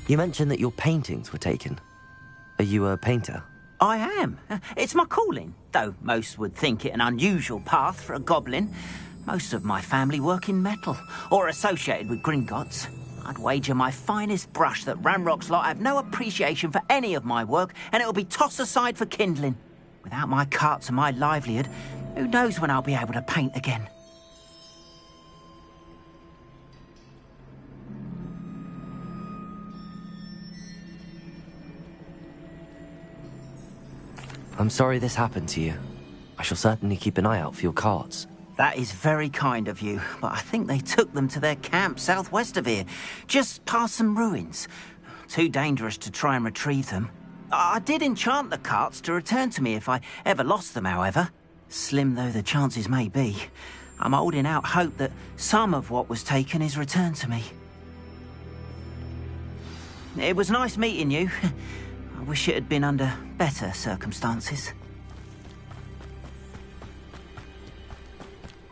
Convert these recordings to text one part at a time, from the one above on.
You mentioned that your paintings were taken. Are you a painter? I am. It's my calling, though most would think it an unusual path for a goblin. Most of my family work in metal, or associated with Gringotts. I'd wager my finest brush that Ranrock's lot have no appreciation for any of my work, and it'll be tossed aside for kindling. Without my carts and my livelihood, who knows when I'll be able to paint again? I'm sorry this happened to you. I shall certainly keep an eye out for your carts. That is very kind of you, but I think they took them to their camp southwest of here, just past some ruins. Too dangerous to try and retrieve them. I did enchant the carts to return to me if I ever lost them, however. Slim though the chances may be, I'm holding out hope that some of what was taken is returned to me. It was nice meeting you. I wish it had been under better circumstances.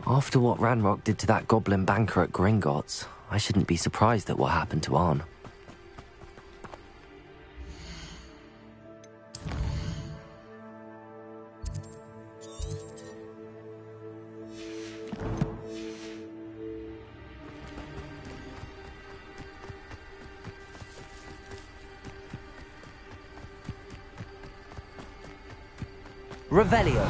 After what Ranrock did to that goblin banker at Gringotts, I shouldn't be surprised at what happened to Arn. Revelio.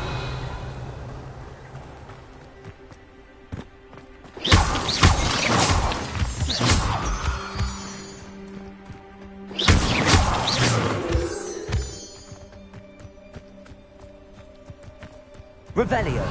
Revelio.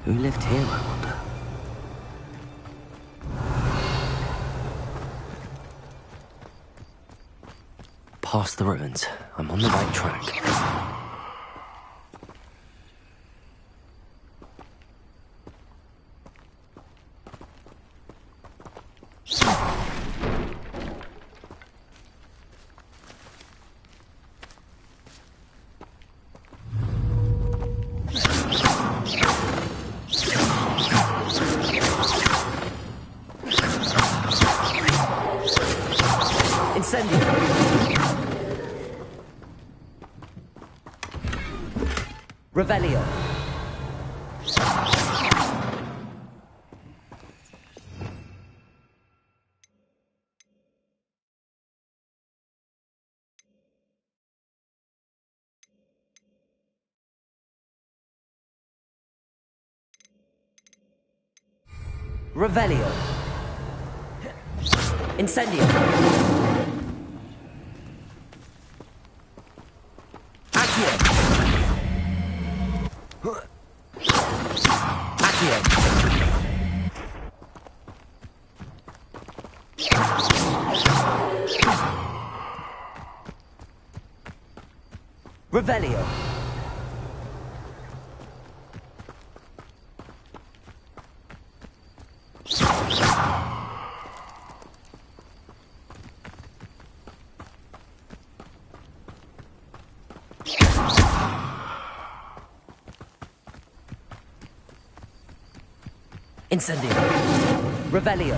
Who lived here, I wonder? Past the ruins. I'm on the right track. Revelio. Revelio. Incendio. Accio. Accio. Revelio. Incendio. Revelio.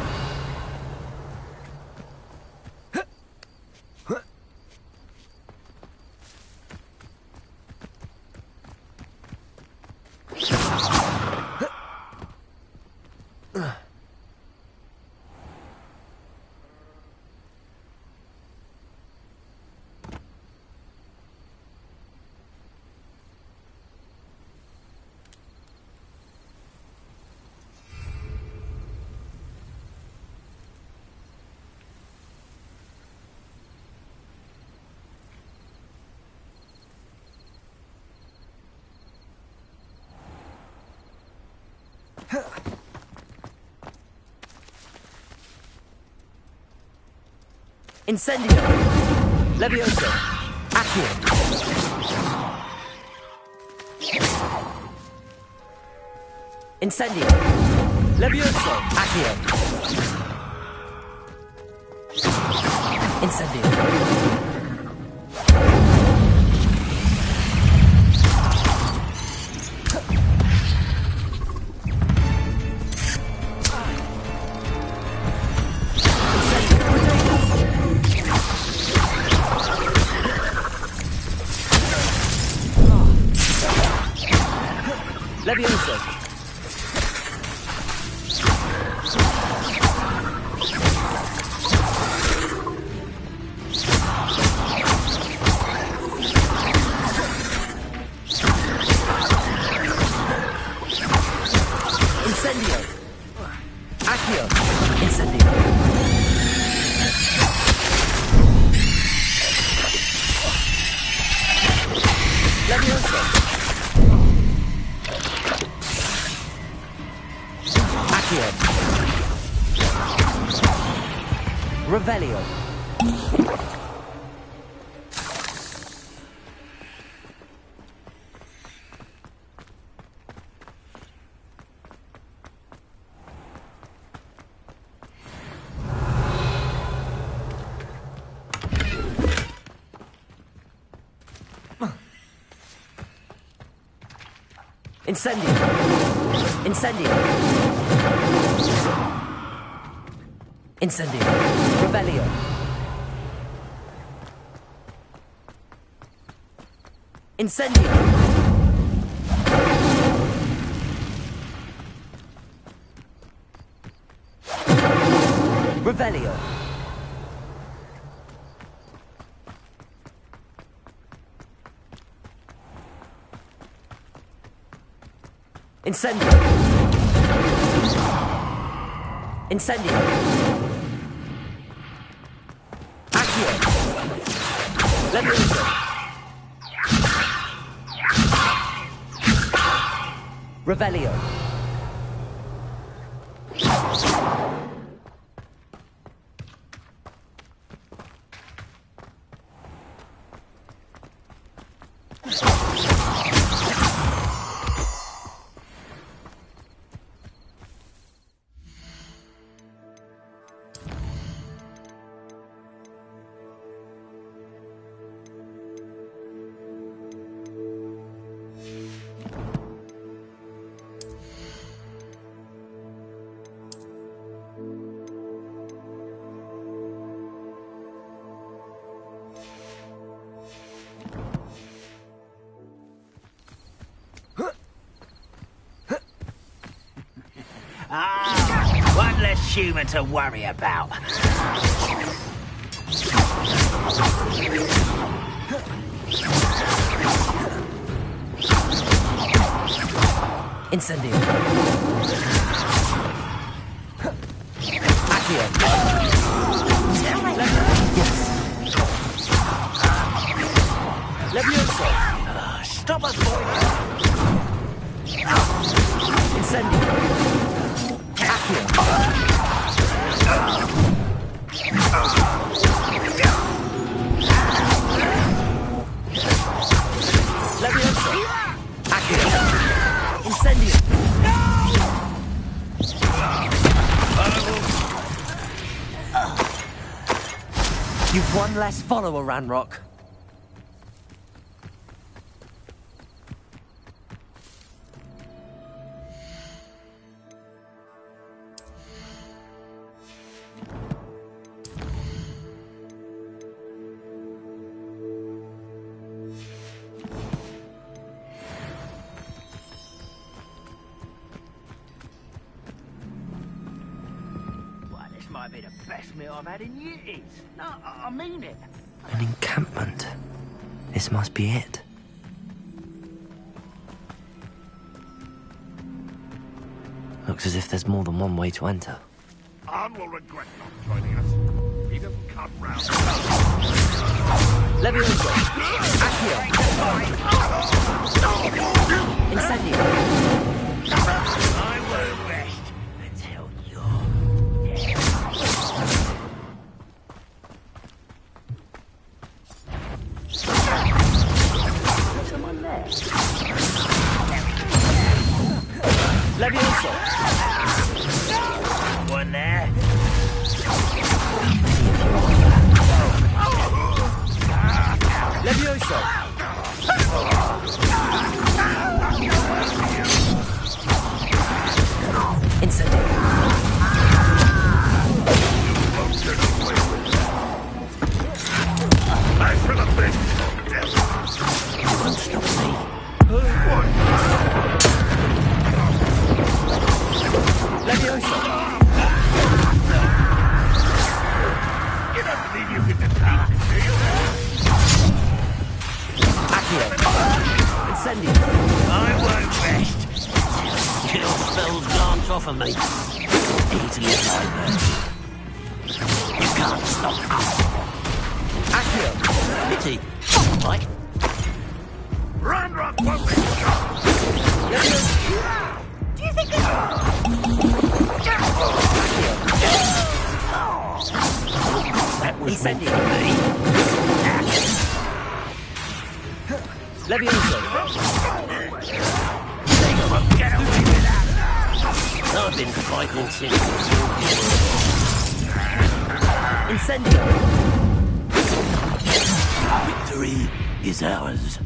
Incendio. Levioso. Accio. Incendio. Levioso. Accio. Incendio. Levioso. Incendio. Accio. Incendio. Levioso. Accio. Revelio. Incendio. Incendio. Incendio. Revelio. Incendio. Revelio. Incendio. Incendio. Accio. Levioso. Revelio. One less human to worry about. Incendio. Accio. Yes. Levioso. Stop us, boy. Incendio. Accio. Levioso. Accio. Incendio. You've one less follower, Ranrock. Might be the best meal I've had in years. No, I mean it. An encampment. This must be it. Looks as if there's more than one way to enter. Arn will regret not joining us. He doesn't come round. Levioso. Accio. Incendio. I won't rest until you're dead. Someone there. Levioso. One there. If you are there. for me. Easily diverted. You can't stop us. Accurate. Pity. Right. Ranrock won't be stopped! Do you think this... That was meant for me. Levioso. I've been fighting since. Incendio. Victory is ours.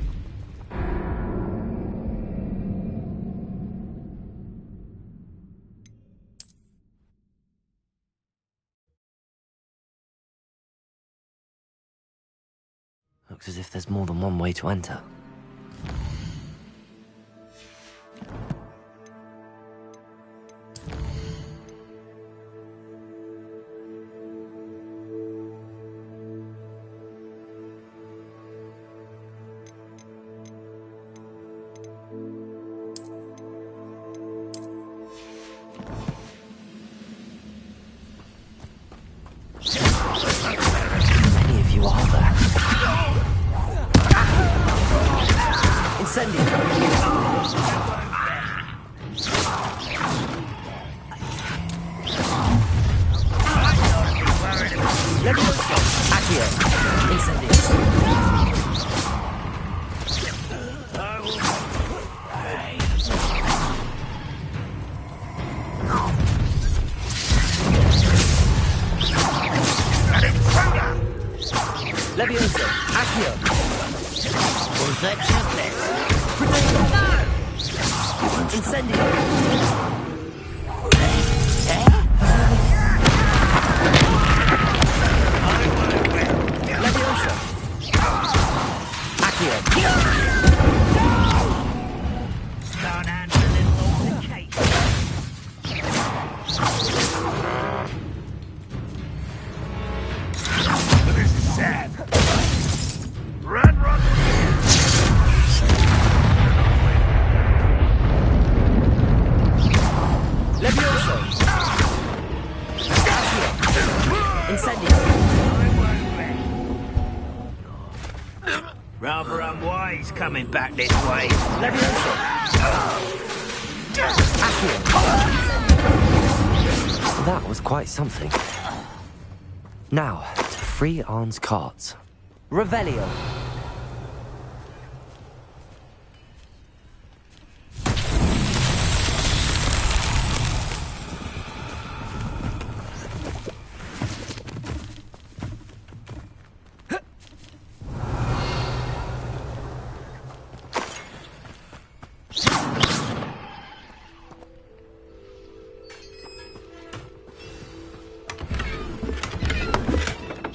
Looks as if there's more than one way to enter. Many of you are there. Incendio. Levioso. Accio. Incendio. Levioso. Accio. Was that your best? Incendio. Levioso. Accio. Start handling all the cake. This is sad. Ranrock! Levioso. Accio. Incendio. Rather unwise coming back this way. Levioso. Accio. That was quite something. Now, to free Arn's carts. Revelio.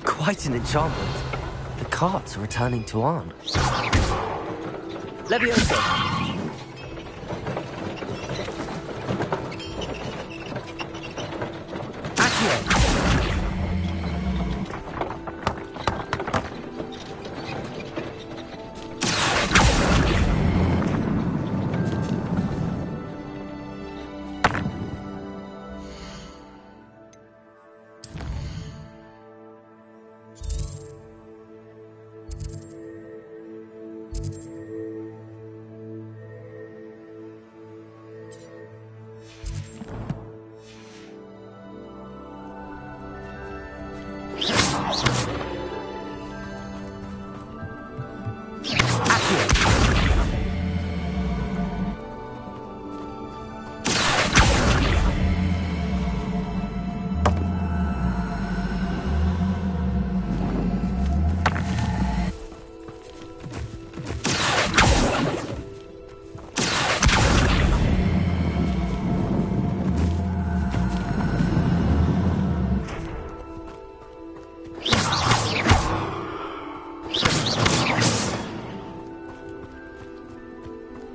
Quite an enchantment. The carts are returning to Arn. Levioso. Accio.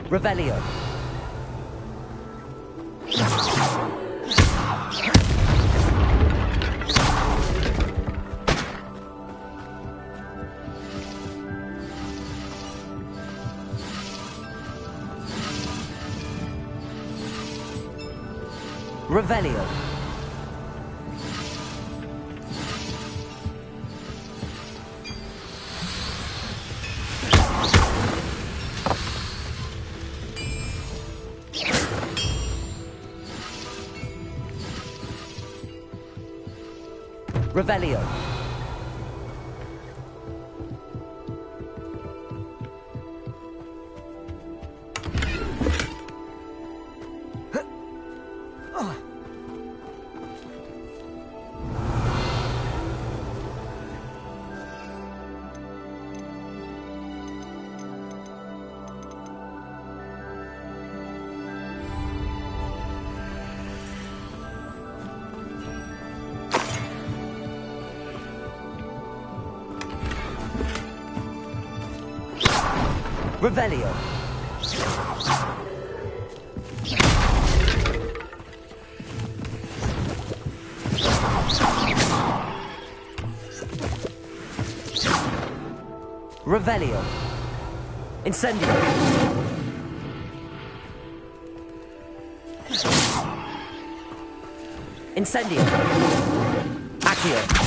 Revelio. Revelio. Revelio. Revelio. Revelio. Incendio. Incendio. Accio.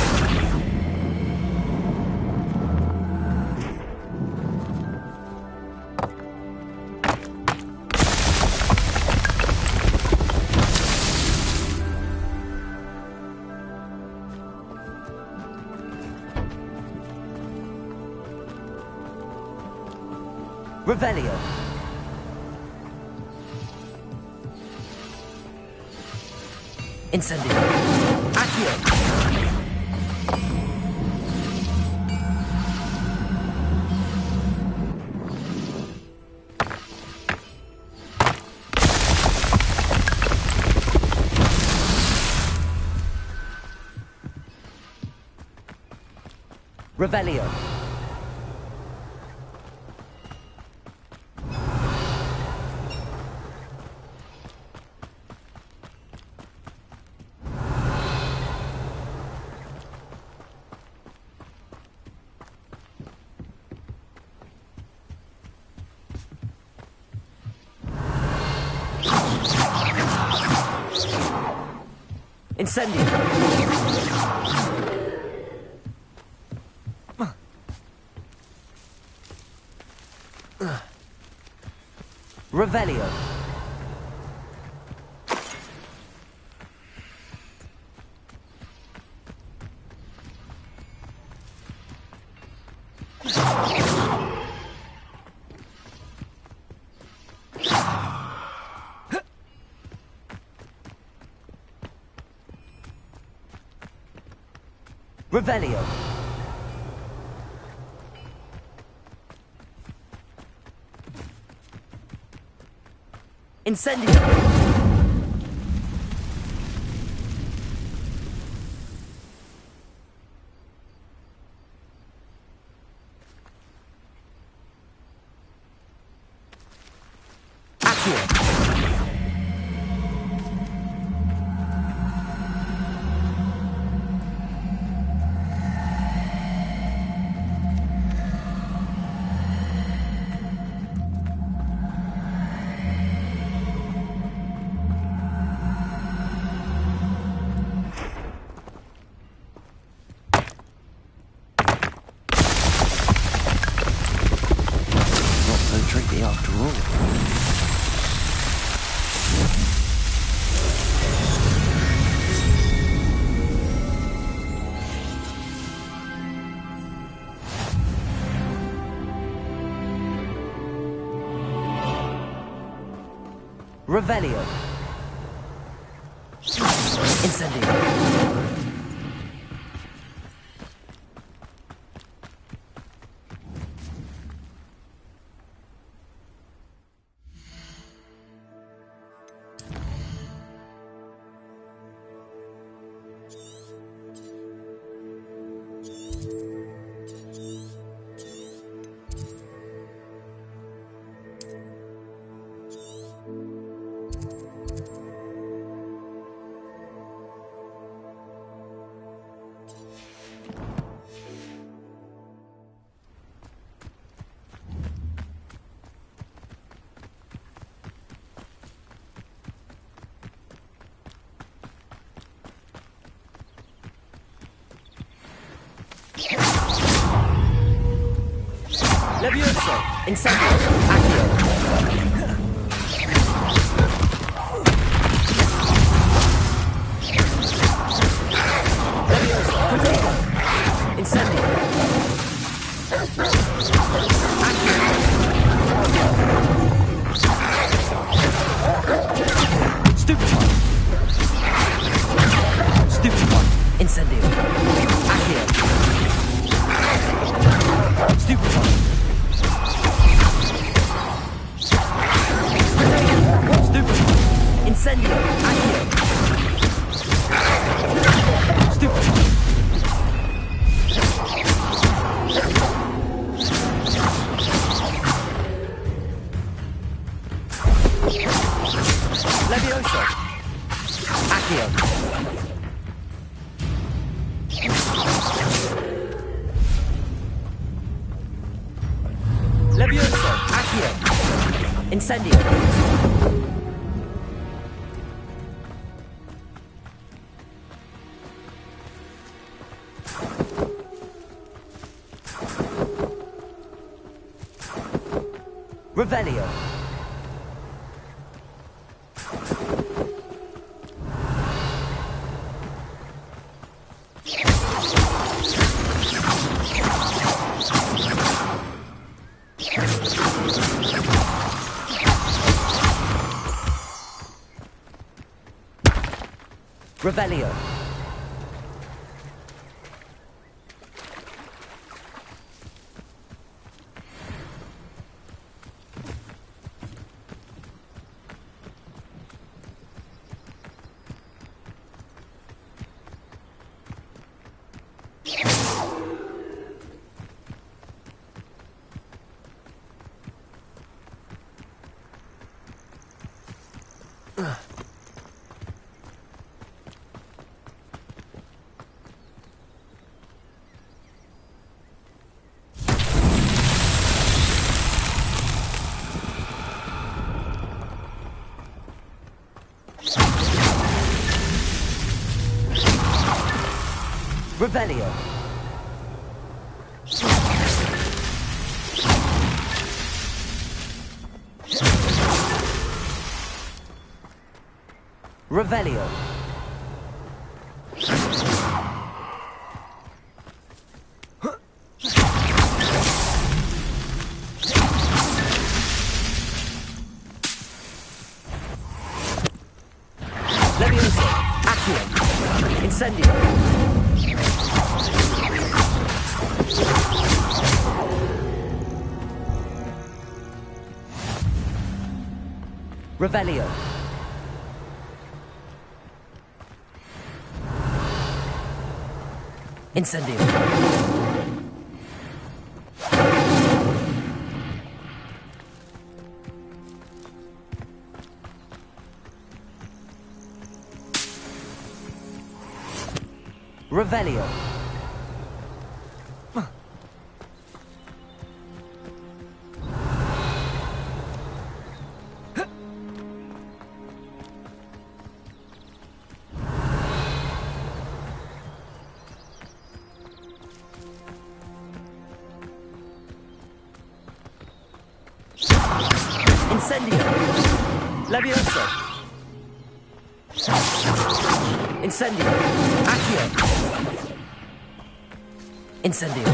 Revelio. Incendio. Accio. Revelio. Incendio. Revelio. Revelio. Incendio. Accio. Tricky after all. Revelio. Incendio. Levioso! Incendio! Accio! Levioso! Protego! Incendio! Accio! Stupefy! Stupefy! Incendio! Accio! Stupefy! Stupefy! Incendio! Accio! Stupefy! Levioso! Accio! Levioso! Accio! Incendio! Revelio! Revelio! Revelio! Revelio! Levioso! Accio! Incendio! Revelio! Incendio! Revelio! Incendio! Levioso! Incendio! Accio! Incendio!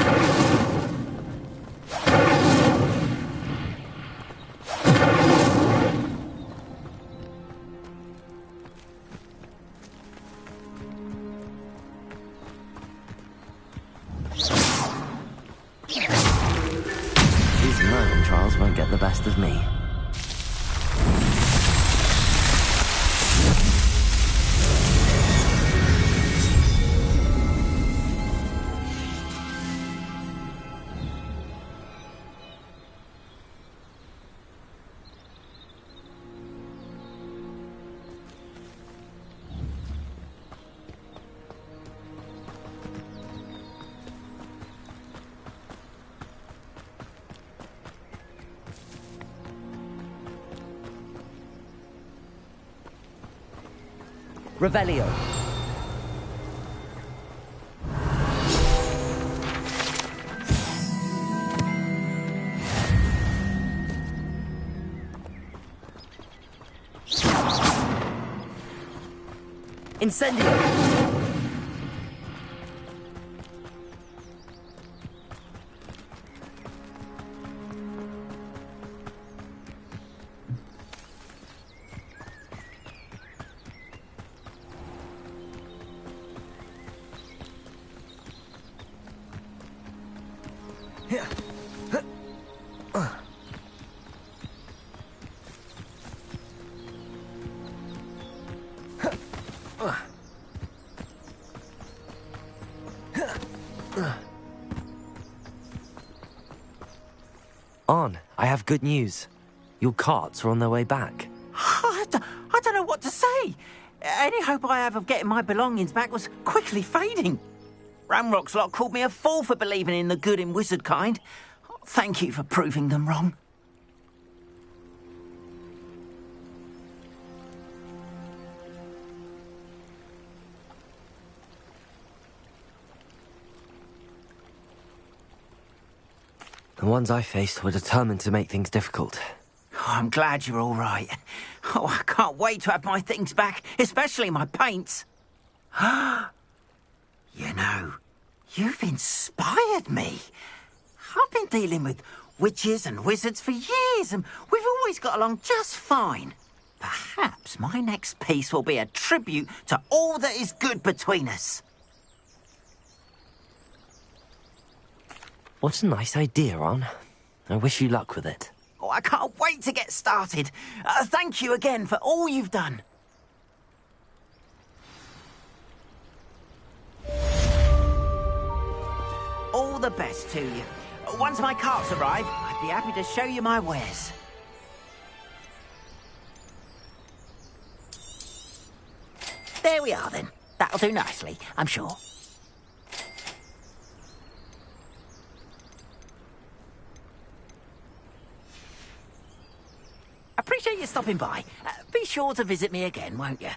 These Merlin trials won't get the best of me. Revelio! Incendio! On, I have good news. Your carts are on their way back. I don't know what to say. Any hope I have of getting my belongings back was quickly fading. Ramrock's lot called me a fool for believing in the good in wizard kind. Thank you for proving them wrong. The ones I faced were determined to make things difficult. Oh, I'm glad you're all right. Oh, I can't wait to have my things back, especially my paints. You know, you've inspired me. I've been dealing with witches and wizards for years, and we've always got along just fine. Perhaps my next piece will be a tribute to all that is good between us. What a nice idea, On. I wish you luck with it. Oh, I can't wait to get started. Thank you again for all you've done. All the best to you. Once my carts arrive, I'd be happy to show you my wares. There we are, then. That'll do nicely, I'm sure. Appreciate you stopping by. Be sure to visit me again, won't you?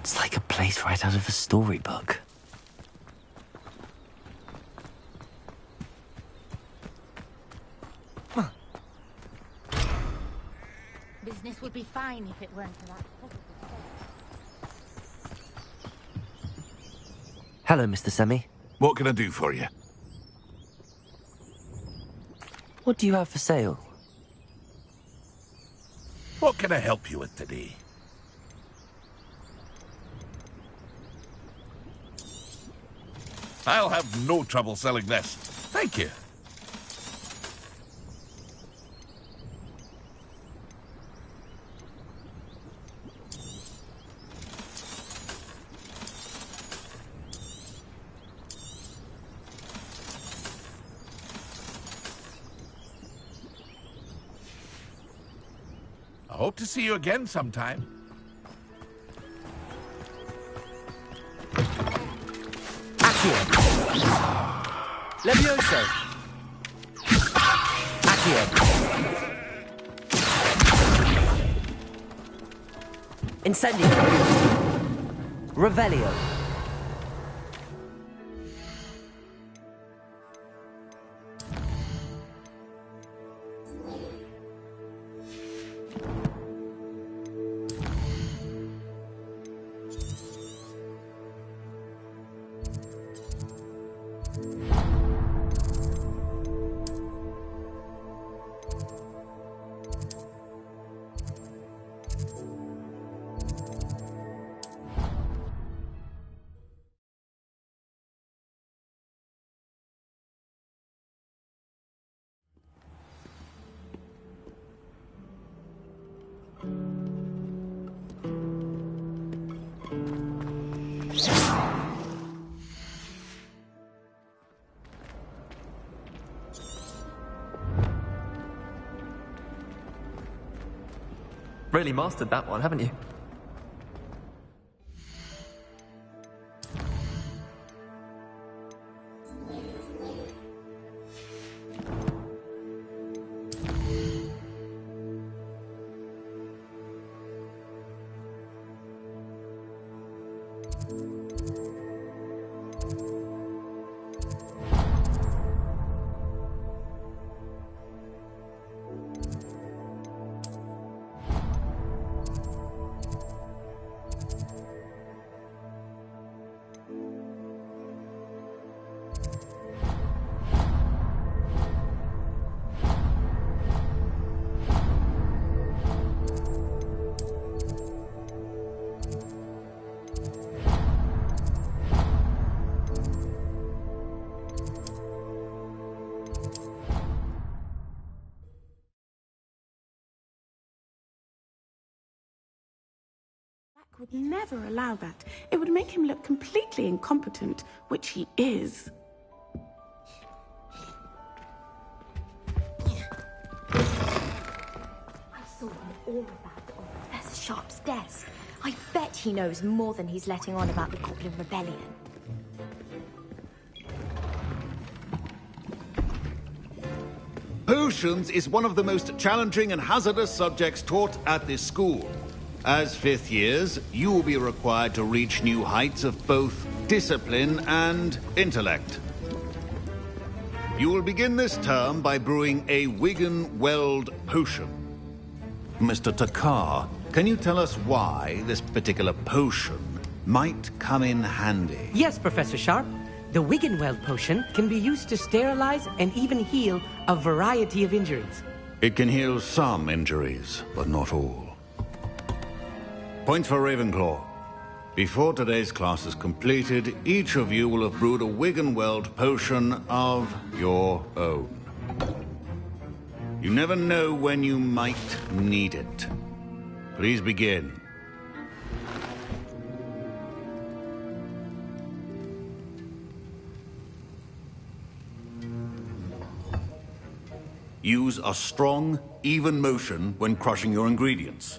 It's like a place right out of a storybook. Business would be fine if it weren't for that. Hello, Mr. Semi. What can I do for you? What do you have for sale? What can I help you with today? I'll have no trouble selling this. Thank you. I hope to see you again sometime. Levioso! Accio. Incendio. Revelio. Really mastered that one, haven't you? Would never allow that. It would make him look completely incompetent, which he is. I saw him all about it on Professor Sharp's desk. I bet he knows more than he's letting on about the Goblin Rebellion. Potions is one of the most challenging and hazardous subjects taught at this school. As fifth years, you will be required to reach new heights of both discipline and intellect. You will begin this term by brewing a Wigan-Weld potion. Mr. Takar, can you tell us why this particular potion might come in handy? Yes, Professor Sharp. The Wigan-Weld potion can be used to sterilize and even heal a variety of injuries. It can heal some injuries, but not all. Point for Ravenclaw. Before today's class is completed, each of you will have brewed a Wigan-Weld potion of your own. You never know when you might need it. Please begin. Use a strong, even motion when crushing your ingredients.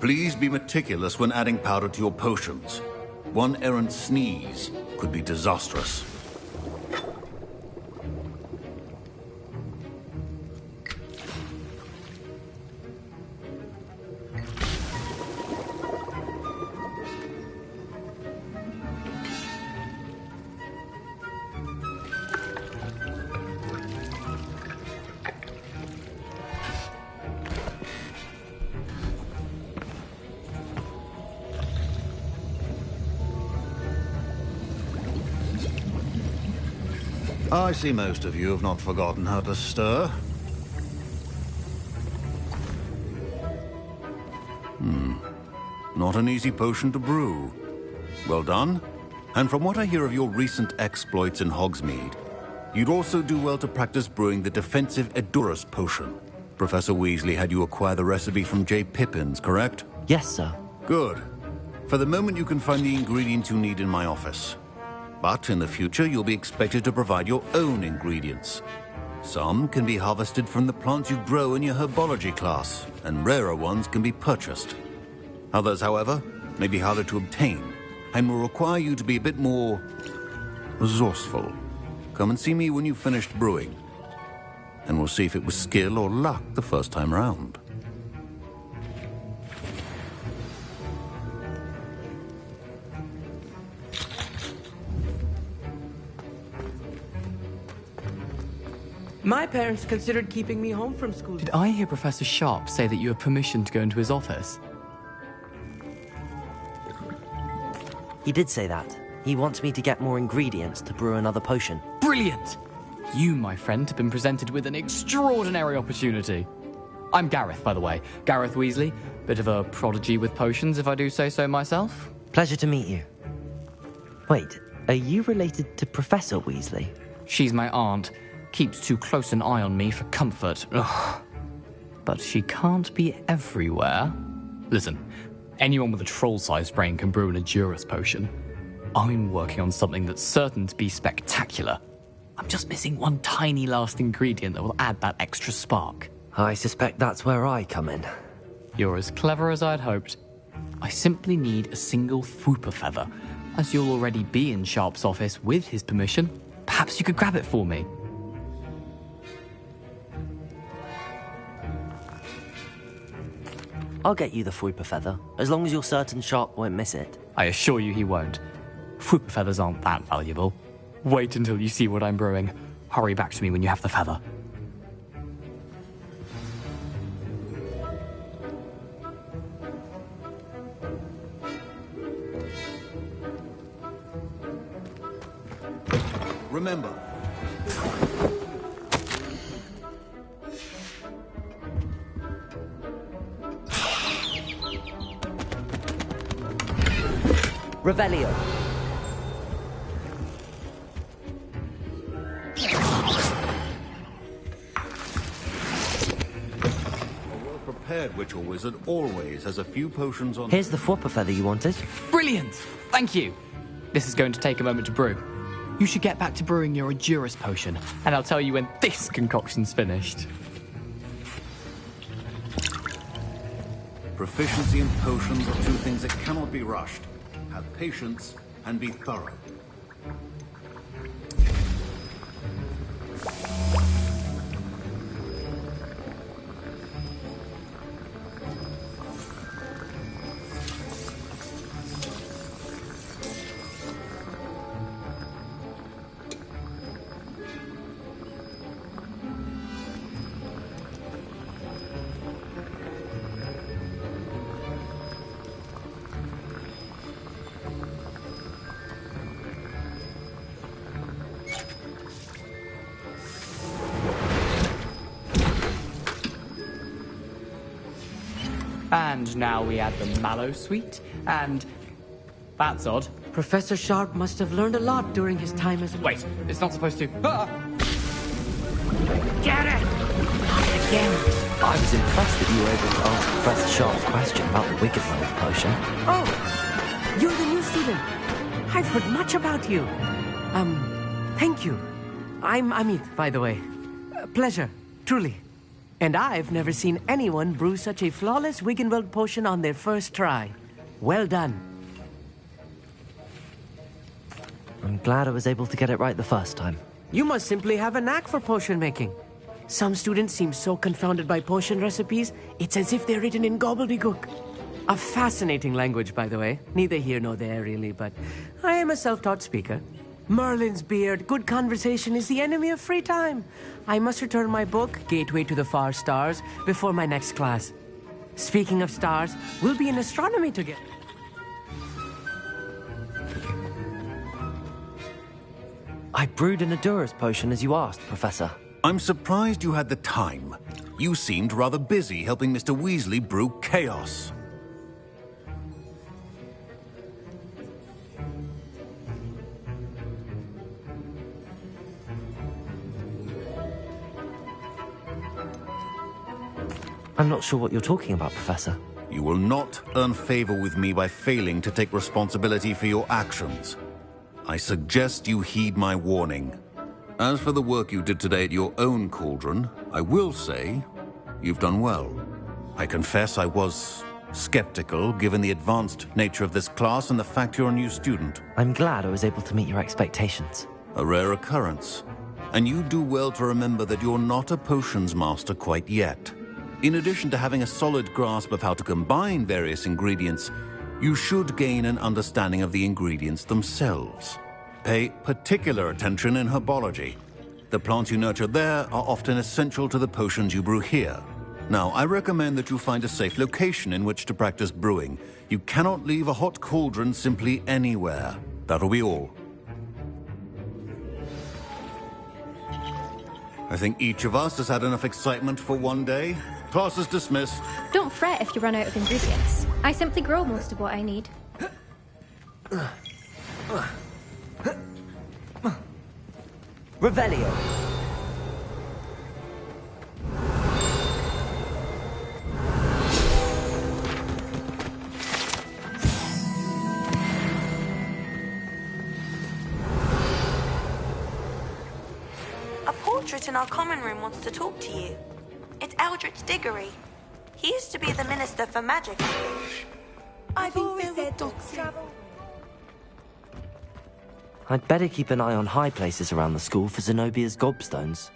Please be meticulous when adding powder to your potions. One errant sneeze could be disastrous. I see most of you have not forgotten how to stir. Not an easy potion to brew. Well done. And from what I hear of your recent exploits in Hogsmeade, you'd also do well to practice brewing the defensive Edurus potion. Professor Weasley had you acquire the recipe from J. Pippins, correct? Yes, sir. Good. For the moment, you can find the ingredients you need in my office. But in the future, you'll be expected to provide your own ingredients. Some can be harvested from the plants you grow in your herbology class, and rarer ones can be purchased. Others, however, may be harder to obtain, and will require you to be a bit more resourceful. Come and see me when you've finished brewing, and we'll see if it was skill or luck the first time round. My parents considered keeping me home from school. Did I hear Professor Sharp say that you have permission to go into his office? He did say that. He wants me to get more ingredients to brew another potion. Brilliant! You, my friend, have been presented with an extraordinary opportunity. I'm Gareth, by the way. Gareth Weasley. Bit of a prodigy with potions, if I do say so myself. Pleasure to meet you. Wait, are you related to Professor Weasley? She's my aunt. Keeps too close an eye on me for comfort. Ugh. But she can't be everywhere. Listen, anyone with a troll-sized brain can brew an Edurus potion. I'm working on something that's certain to be spectacular. I'm just missing one tiny last ingredient that will add that extra spark. I suspect that's where I come in. You're as clever as I'd hoped. I simply need a single Fwooper feather. As you'll already be in Sharp's office with his permission, perhaps you could grab it for me. I'll get you the Fwooper feather, as long as you're certain Sharp won't miss it. I assure you he won't. Fwooper feathers aren't that valuable. Wait until you see what I'm brewing. Hurry back to me when you have the feather. Remember, Revelio. a well-prepared witcher wizard always has a few potions on... Here's the Fwooper feather you wanted. Brilliant! Thank you! This is going to take a moment to brew. You should get back to brewing your Edurus potion, and I'll tell you when this concoction's finished. Proficiency in potions are two things that cannot be rushed. Have patience and be thorough. And now we add the mallow sweet, and... That's odd. Professor Sharp must have learned a lot during his time as... Wait, it's not supposed to... Ah! Get it! Not again! I was impressed that you were able to answer Professor Sharp's question about the Wiggenweld potion. Oh! You're the new student. I've heard much about you. Thank you. I'm Amit, by the way. Pleasure, truly. And I've never seen anyone brew such a flawless Wiggenweld potion on their first try. Well done. I'm glad I was able to get it right the first time. You must simply have a knack for potion making. Some students seem so confounded by potion recipes, it's as if they're written in gobbledygook. A fascinating language, by the way. Neither here nor there, really, but I am a self-taught speaker. Merlin's beard, good conversation is the enemy of free time. I must return my book, Gateway to the Far Stars, before my next class. Speaking of stars, we'll be in astronomy together. I brewed an Edurus potion as you asked, Professor. I'm surprised you had the time. You seemed rather busy helping Mr. Weasley brew chaos. I'm not sure what you're talking about, Professor. You will not earn favor with me by failing to take responsibility for your actions. I suggest you heed my warning. As for the work you did today at your own cauldron, I will say you've done well. I confess I was skeptical given the advanced nature of this class and the fact you're a new student. I'm glad I was able to meet your expectations. A rare occurrence. And you do well to remember that you're not a potions master quite yet. In addition to having a solid grasp of how to combine various ingredients, you should gain an understanding of the ingredients themselves. Pay particular attention in herbology. The plants you nurture there are often essential to the potions you brew here. Now, I recommend that you find a safe location in which to practice brewing. You cannot leave a hot cauldron simply anywhere. That'll be all. I think each of us has had enough excitement for one day. Class is dismissed. Don't fret if you run out of ingredients. I simply grow most of what I need. Revelio. A portrait in our common room wants to talk to you. It's Eldritch Diggory. He used to be the Minister for Magic. I've always said travel. I'd better keep an eye on high places around the school for Zenobia's gobstones.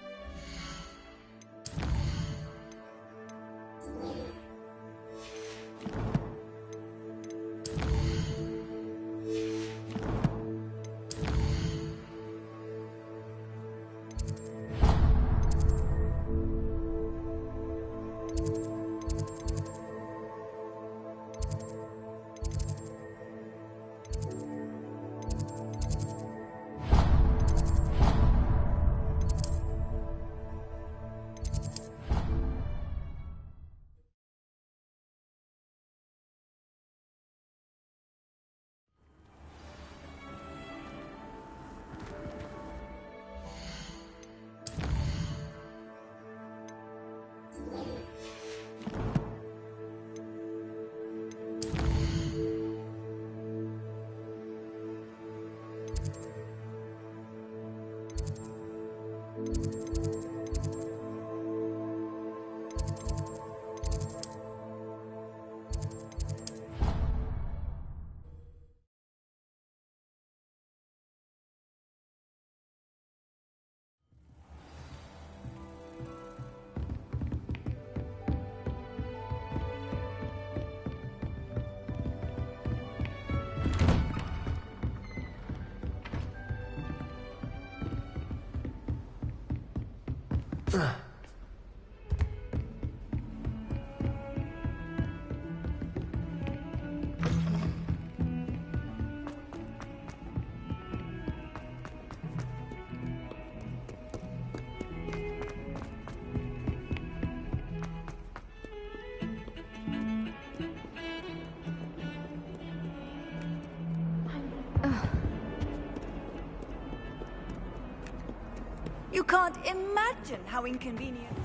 You can't imagine how inconvenient.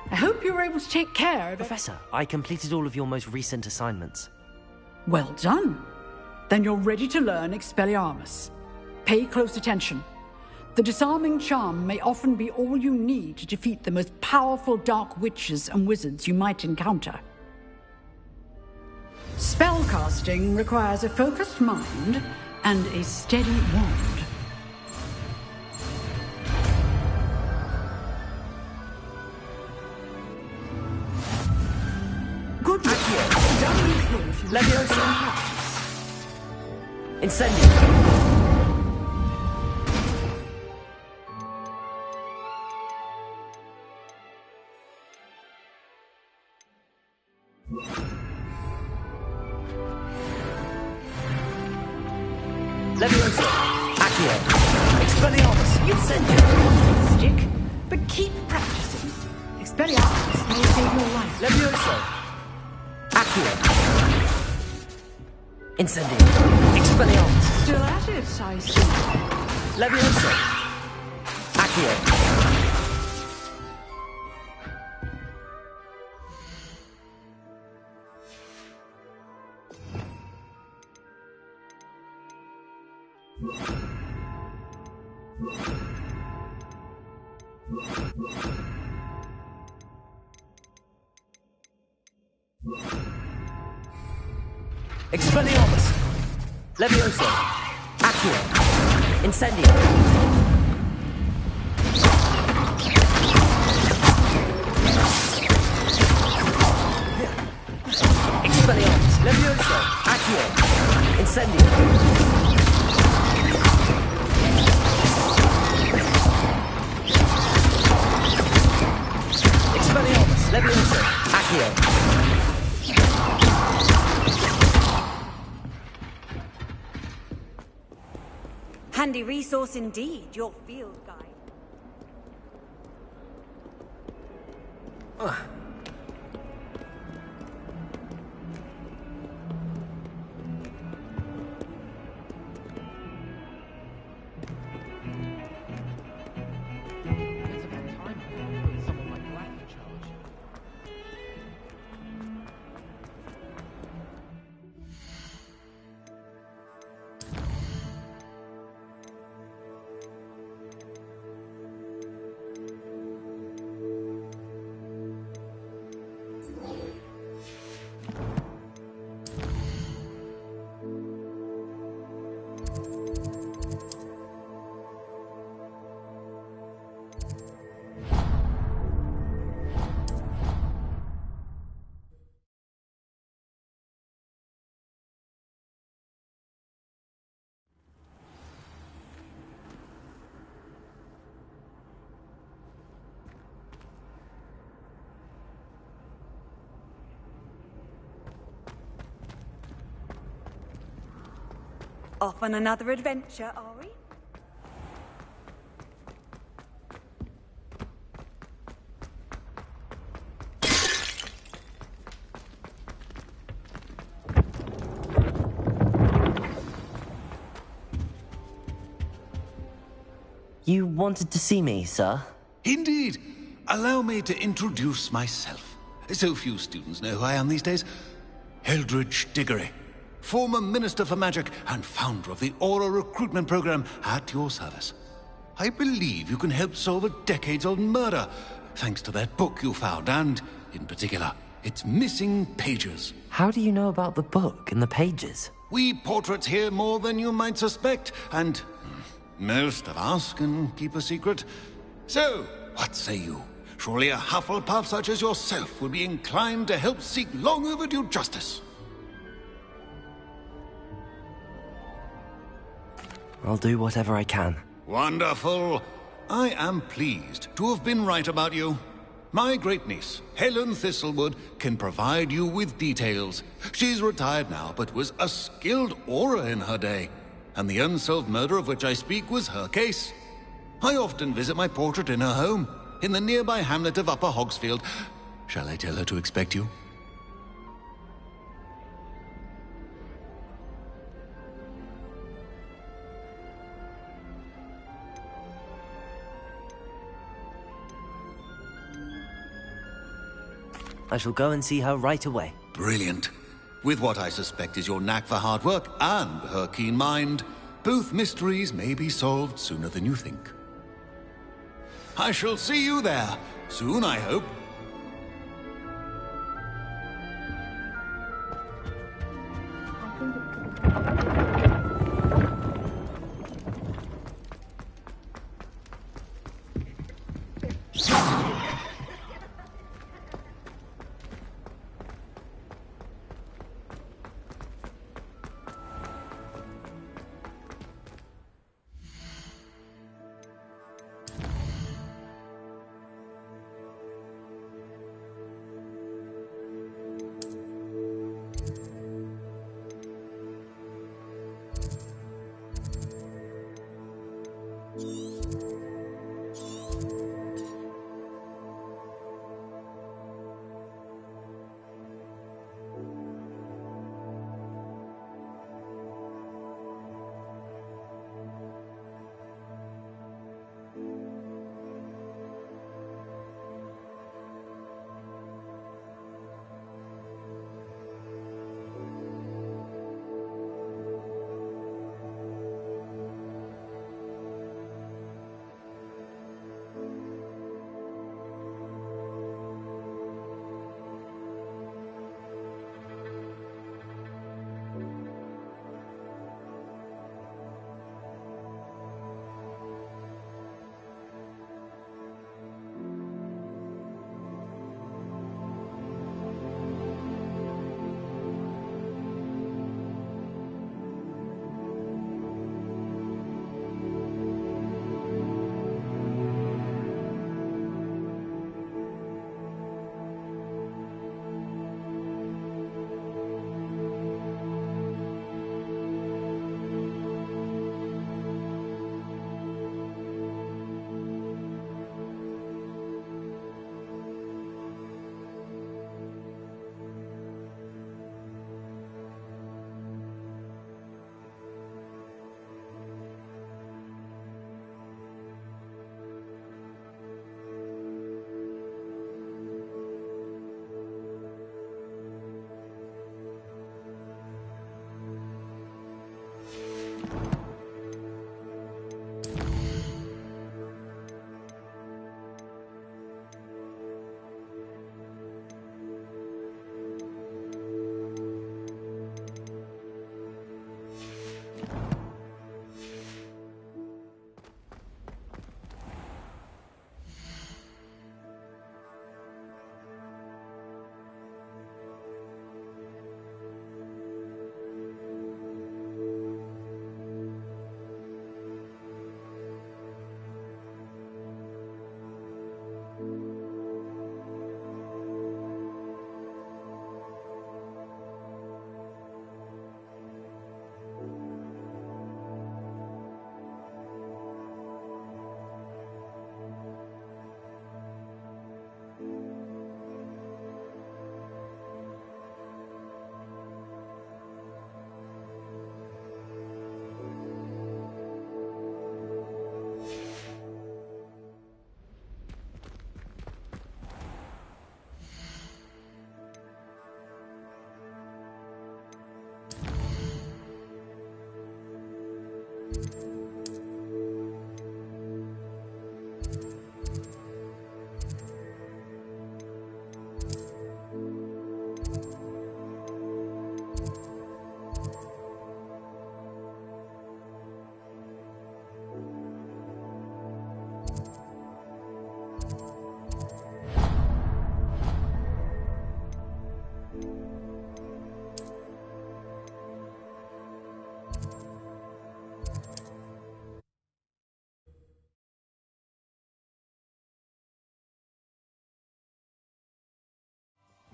I hope you were able to take care of it. Professor, I completed all of your most recent assignments. Well done. Then you're ready to learn Expelliarmus. Pay close attention. The disarming charm may often be all you need to defeat the most powerful dark witches and wizards you might encounter. Spellcasting requires a focused mind and a steady wand. Good work. Leviosa. Incendio. Leviosa. Accio. Expelliarmus. Incendio. Stick. But keep practicing. Expelliarmus may save your life. Levioso! Accio! Incendio! Expelliarmus! Still at it, I see. Levioso! Accio! Expelliarmus! Levioso! Accio! Incendio! Expelliarmus! Levioso! Accio! Incendio! Expelliarmus! Levioso! Accio! Handy resource indeed, your field guide. Off on another adventure, are we? You wanted to see me, sir? Indeed. Allow me to introduce myself. So few students know who I am these days. Eldridge Diggory, former Minister for Magic and founder of the Aura recruitment program, at your service. I believe you can help solve a decades-old murder, thanks to that book you found, and, in particular, its missing pages. How do you know about the book and the pages? We portraits here more than you might suspect, and most of us can keep a secret. So, what say you? Surely a Hufflepuff such as yourself would be inclined to help seek long overdue justice. I'll do whatever I can. Wonderful. I am pleased to have been right about you. My great-niece, Helen Thistlewood, can provide you with details. She's retired now, but was a skilled aura in her day. And the unsolved murder of which I speak was her case. I often visit my portrait in her home, in the nearby hamlet of Upper Hogsfield. Shall I tell her to expect you? I shall go and see her right away. Brilliant. With what I suspect is your knack for hard work and her keen mind, both mysteries may be solved sooner than you think. I shall see you there, soon I hope.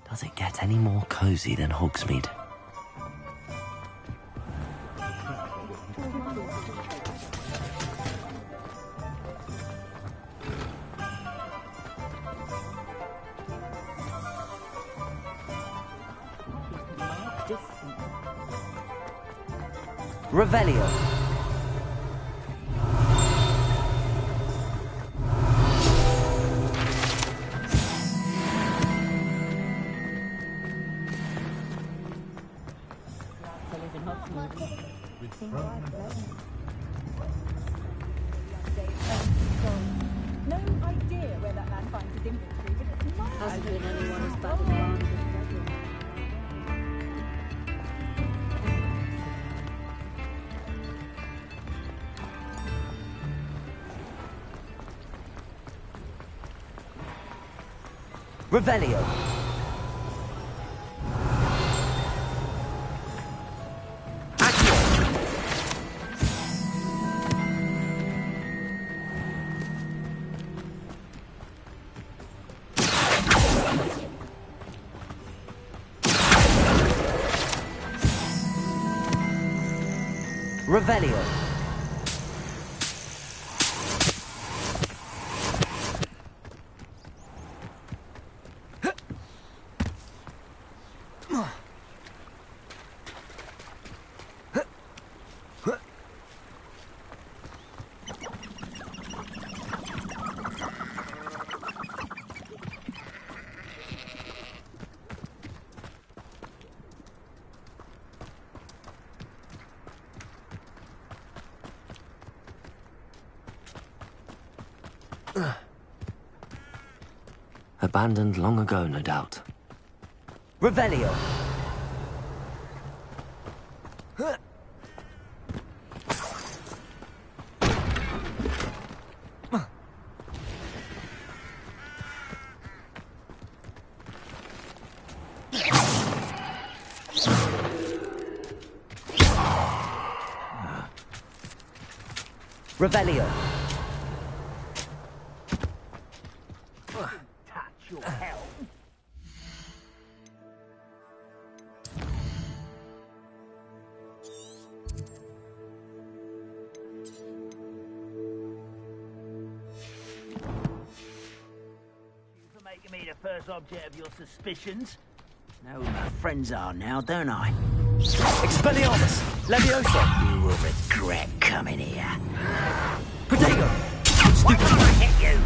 Does it get any more cozy than Hogsmeade? Revelio. No idea where that man finds his inventory, but it's not. Hasn't been anyone as bad as Barnaby. Revelio. Revelio. Abandoned long ago, no doubt. Revelio. Revelio. First object of your suspicions. Know who my friends are now, don't I? Expelliarmus! Levioso! You will regret coming here. Protego! Stupid! I hit you!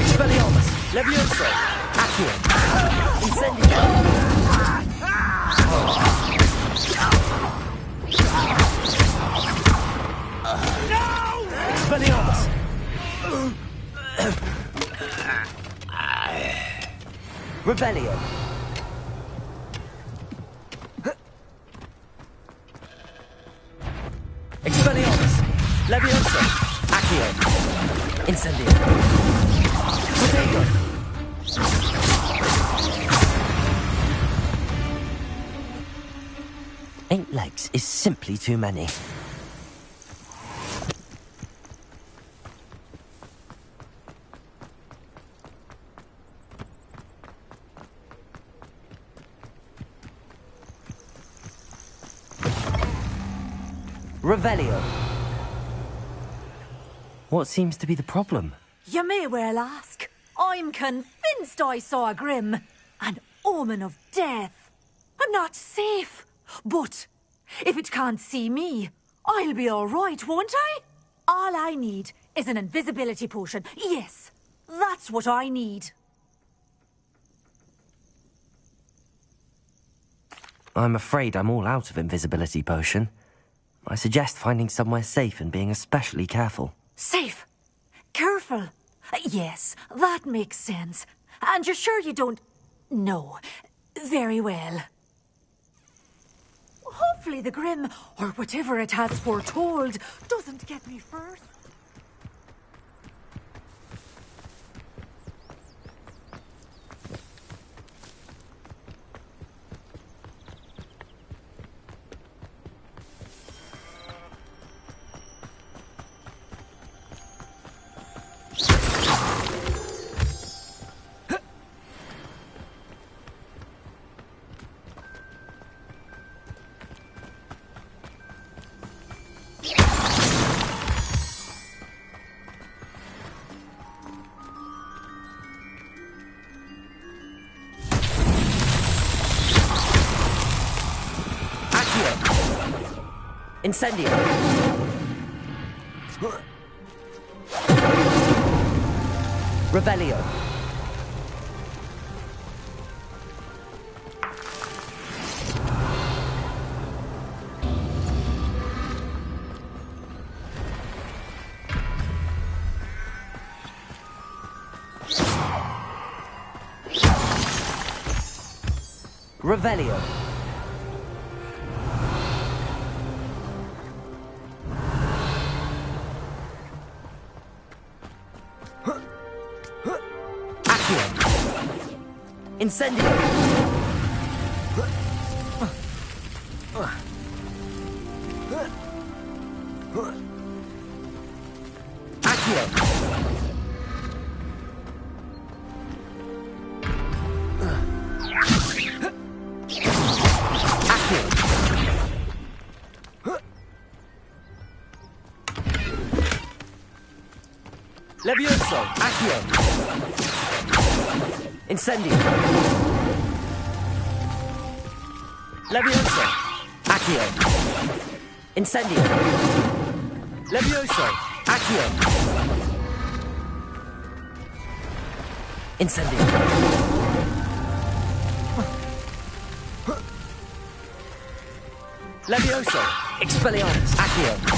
Expelliarmus! Levioso! Accio! Incendio! No! Expelliarmus! Revelio. Expelliarmus. Levioso. Accio. Incendio. Protego. Eight legs is simply too many. Revelio. What seems to be the problem? You may well ask. I'm convinced I saw a grim, an omen of death. I'm not safe, but if it can't see me, I'll be all right, won't I? All I need is an invisibility potion. Yes, that's what I need. I'm afraid I'm all out of invisibility potion. I suggest finding somewhere safe and being especially careful. Safe? Careful? Yes, that makes sense. And you're sure you don't... No. Very well. Hopefully the Grim, or whatever it has foretold, doesn't get me first. Incendio. Revelio. Revelio. Incendio! Accio! Accio! Levioso! Accio! Incendio! Levioso! Accio! Incendio! Levioso! Accio! Incendio! Levioso! Expelliarmus! Accio!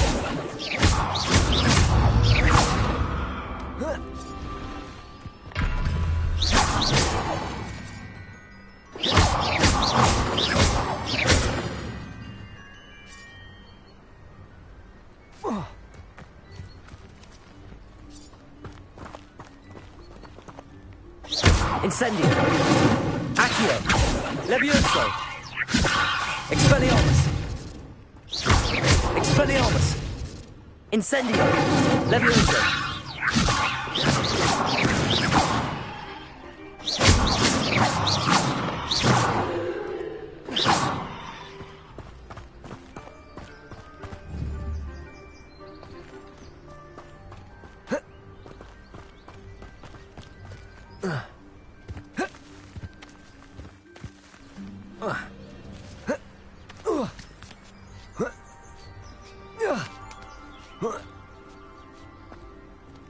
Incendio! Accio! Levioso! Expelliarmus! Expelliarmus! Incendio! Levioso!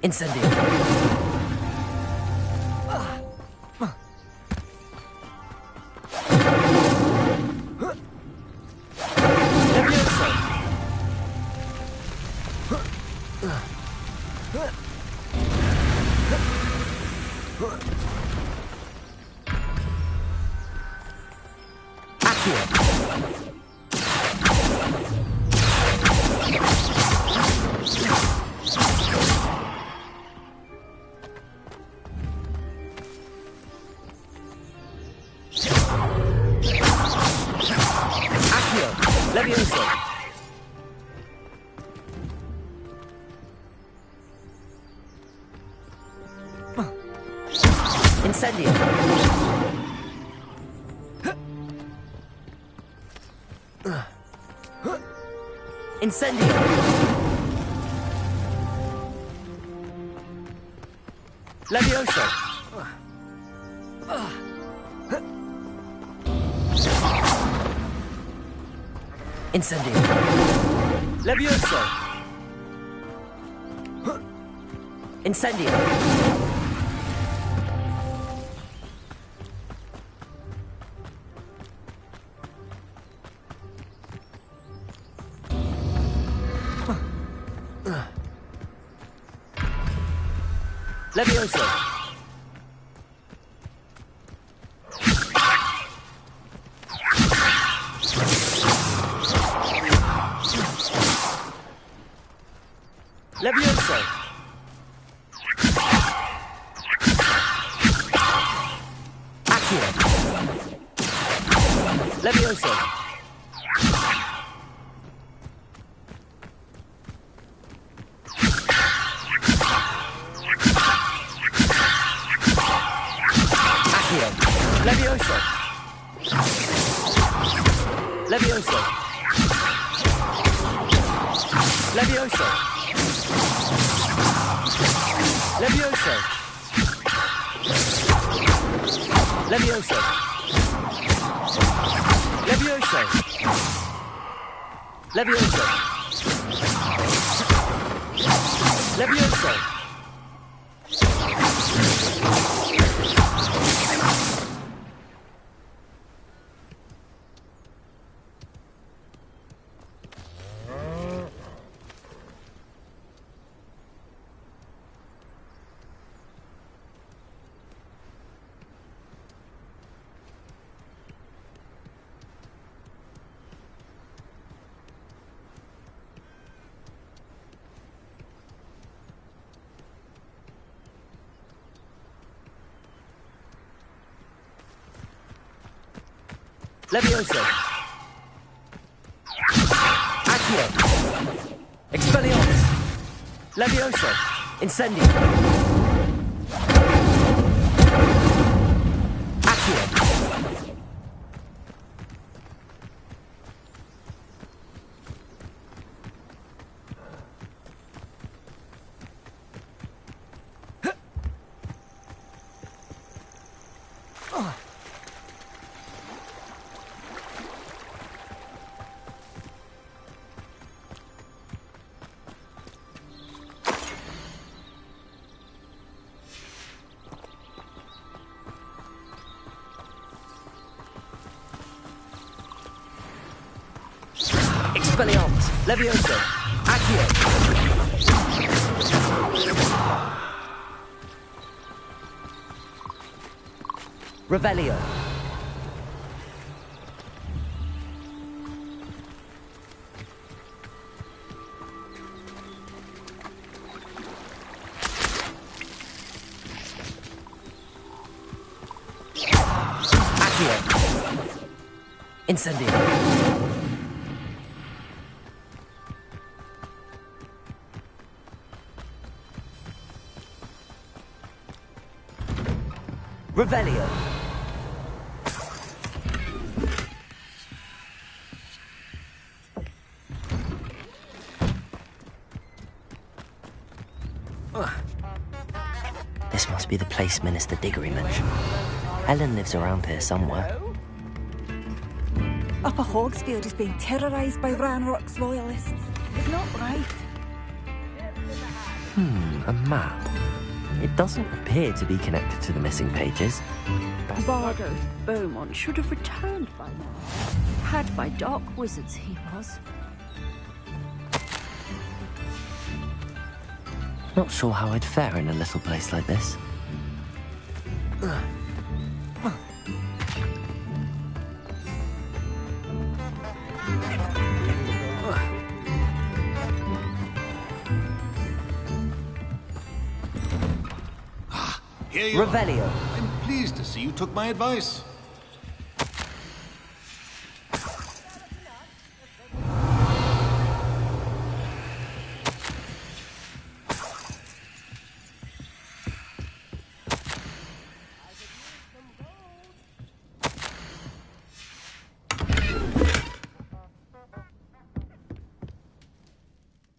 Incendio! Levioso! Accio! Levioso! Incendio! Incendio! Levioso! Incendio! Levioso! Incendio! Levioso! Levioso! Accio! Levioso! Accio! Levioso! Levioso! Levioso! Levioso! Levioso! Levioso! Levioso! Levioso! Levioso! Accio! Expelliarmus! Levioso! Incendio! Accio! Expelliarmus! Levioso! Accio! Revelio! Accio! Incendio! Revelio! This must be the place Minister Diggory mentioned. Helen lives around here somewhere. Upper Hogsfield is being terrorised by Ranrock's loyalists. It's not right. A map. It doesn't appear to be connected to the missing pages. Bardo Beaumont should have returned by now. Had by dark wizards, he was. Not sure how I'd fare in a little place like this. Here you Revelio. are. I'm pleased to see you took my advice.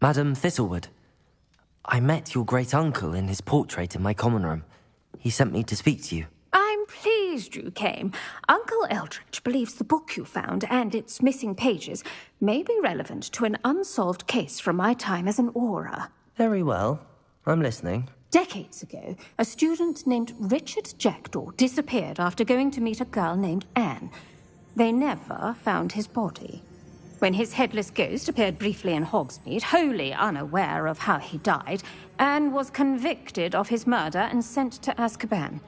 Madam Thistlewood, I met your great-uncle in his portrait in my common room. He sent me to speak to you. I'm pleased you came. Uncle Eldridge believes the book you found and its missing pages may be relevant to an unsolved case from my time as an aura. Very well. I'm listening. Decades ago, a student named Richard Jackdaw disappeared after going to meet a girl named Anne. They never found his body. When his headless ghost appeared briefly in Hogsmeade, wholly unaware of how he died, Anne was convicted of his murder and sent to Azkaban.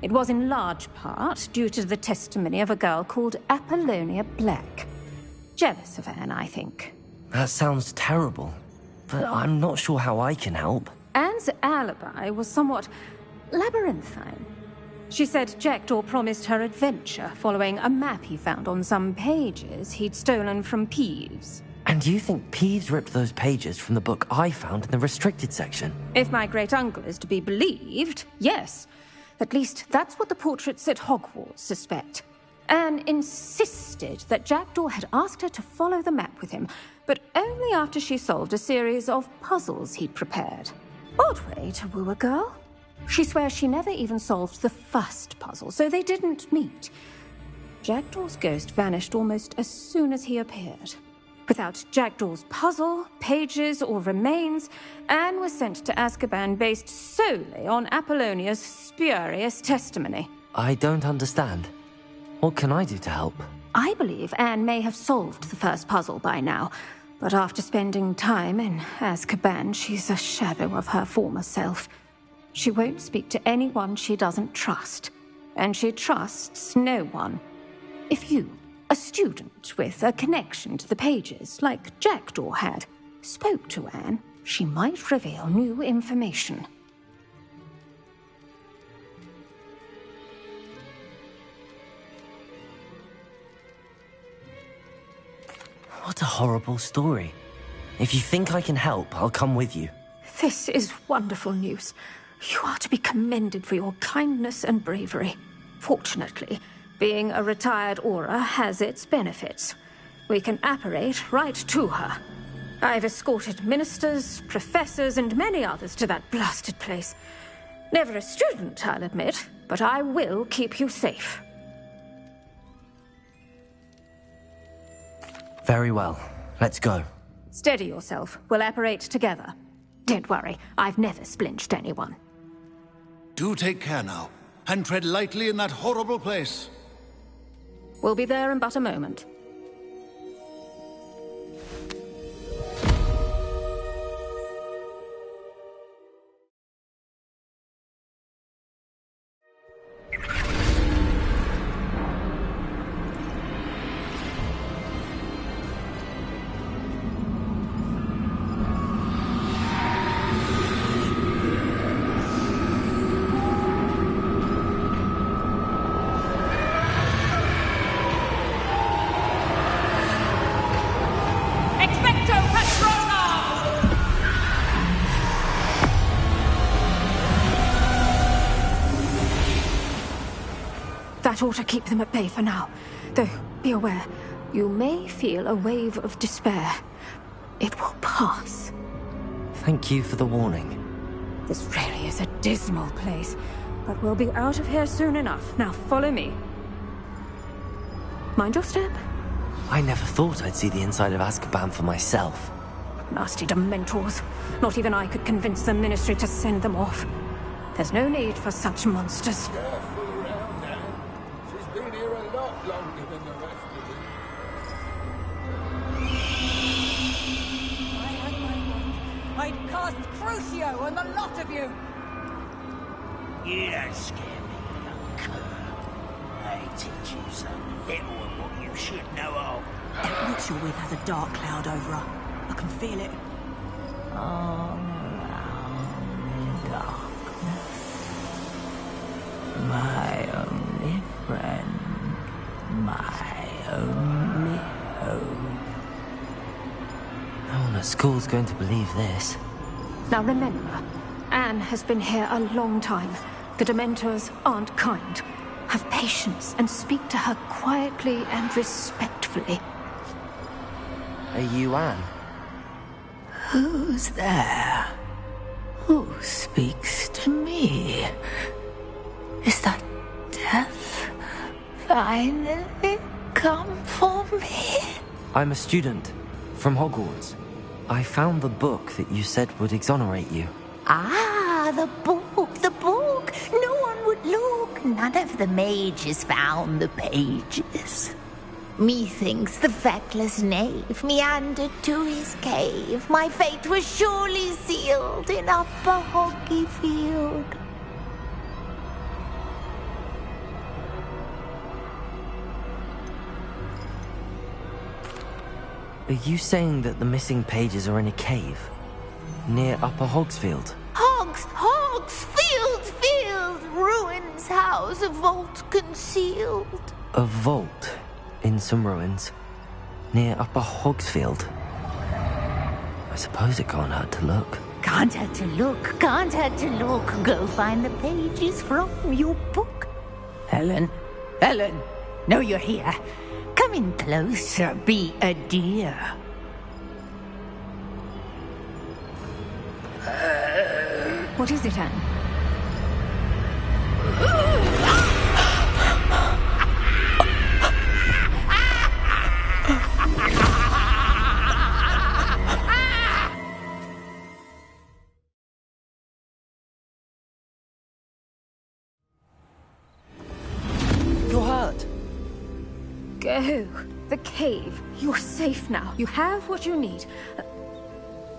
It was in large part due to the testimony of a girl called Apollonia Black. Jealous of Anne, I think. That sounds terrible, but I'm not sure how I can help. Anne's alibi was somewhat labyrinthine. She said Jackdaw promised her adventure following a map he found on some pages he'd stolen from Peeves. And you think Peeves ripped those pages from the book I found in the restricted section? If my great-uncle is to be believed, yes. At least that's what the portraits at Hogwarts suspect. Anne insisted that Jackdaw had asked her to follow the map with him, but only after she solved a series of puzzles he'd prepared. Odd way to woo a girl. She swears she never even solved the first puzzle, so they didn't meet. Jackdaw's ghost vanished almost as soon as he appeared. Without Jackdaw's puzzle, pages, or remains, Anne was sent to Azkaban based solely on Apollonia's spurious testimony. I don't understand. What can I do to help? I believe Anne may have solved the first puzzle by now, but after spending time in Azkaban, she's a shadow of her former self. She won't speak to anyone she doesn't trust, and she trusts no one. If you, a student with a connection to the pages, like Jackdaw had, spoke to Anne, she might reveal new information. What a horrible story. If you think I can help, I'll come with you. This is wonderful news. You are to be commended for your kindness and bravery. Fortunately, being a retired Auror has its benefits. We can apparate right to her. I've escorted ministers, professors, and many others to that blasted place. Never a student, I'll admit, but I will keep you safe. Very well. Let's go. Steady yourself. We'll apparate together. Don't worry, I've never splinched anyone. Do take care now, and tread lightly in that horrible place. We'll be there in but a moment. That ought to keep them at bay for now. Though, be aware, you may feel a wave of despair. It will pass. Thank you for the warning. This really is a dismal place, but we'll be out of here soon enough. Now follow me. Mind your step. I never thought I'd see the inside of Azkaban for myself. Nasty Dementors. Not even I could convince the Ministry to send them off. There's no need for such monsters. I'd cast Crucio on the lot of you! You don't scare me, young cur. I teach you so little of what you should know of. That witch you're with has a dark cloud over her. I can feel it. All around in darkness. My only friend. My only hope. No one at school's going to believe this. Now remember, Anne has been here a long time. The Dementors aren't kind. Have patience and speak to her quietly and respectfully. Are you Anne? Who's there? Who speaks to me? Is that death finally come for me? I'm a student from Hogwarts. I found the book that you said would exonerate you. Ah, the book, the book. No one would look. None of the mages found the pages. Methinks the feckless knave meandered to his cave. My fate was surely sealed in Upper Hoggyfield. Are you saying that the missing pages are in a cave? Near Upper Hogsfield? Field! Ruins house, a vault concealed. A vault in some ruins? Near Upper Hogsfield? I suppose it can't hurt to look. Can't hurt to look. Go find the pages from your book. Helen! No, you're here. Come in closer, be a dear. What is it, Anne? You're hurt. Go. The cave. You're safe now. You have what you need.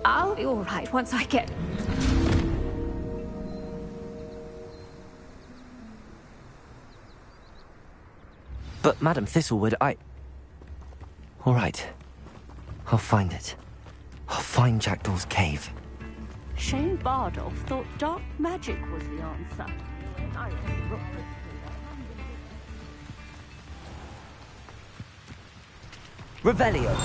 I'll be all right once I get... But, Madam Thistlewood, All right. I'll find it. I'll find Jackdaw's cave. Shane Bardolph thought dark magic was the answer. Revelio.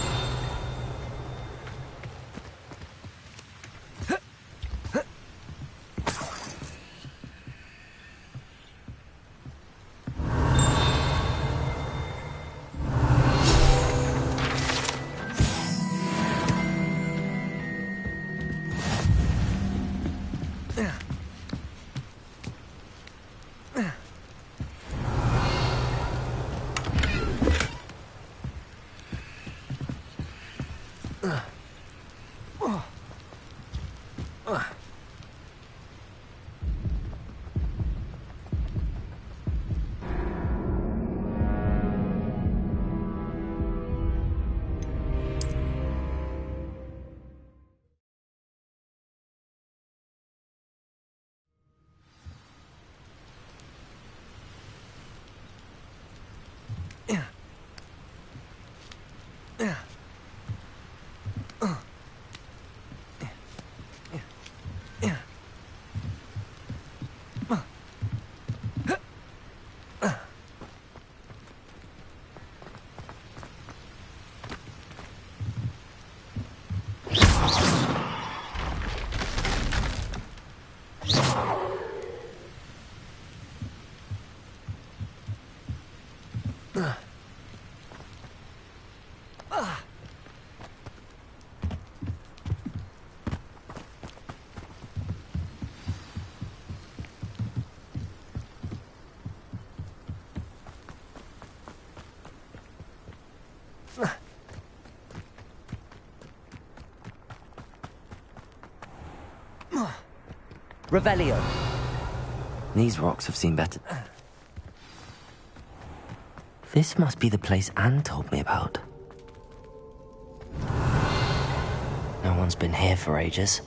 Revelio. These rocks have seen better. This must be the place Anne told me about. No one's been here for ages.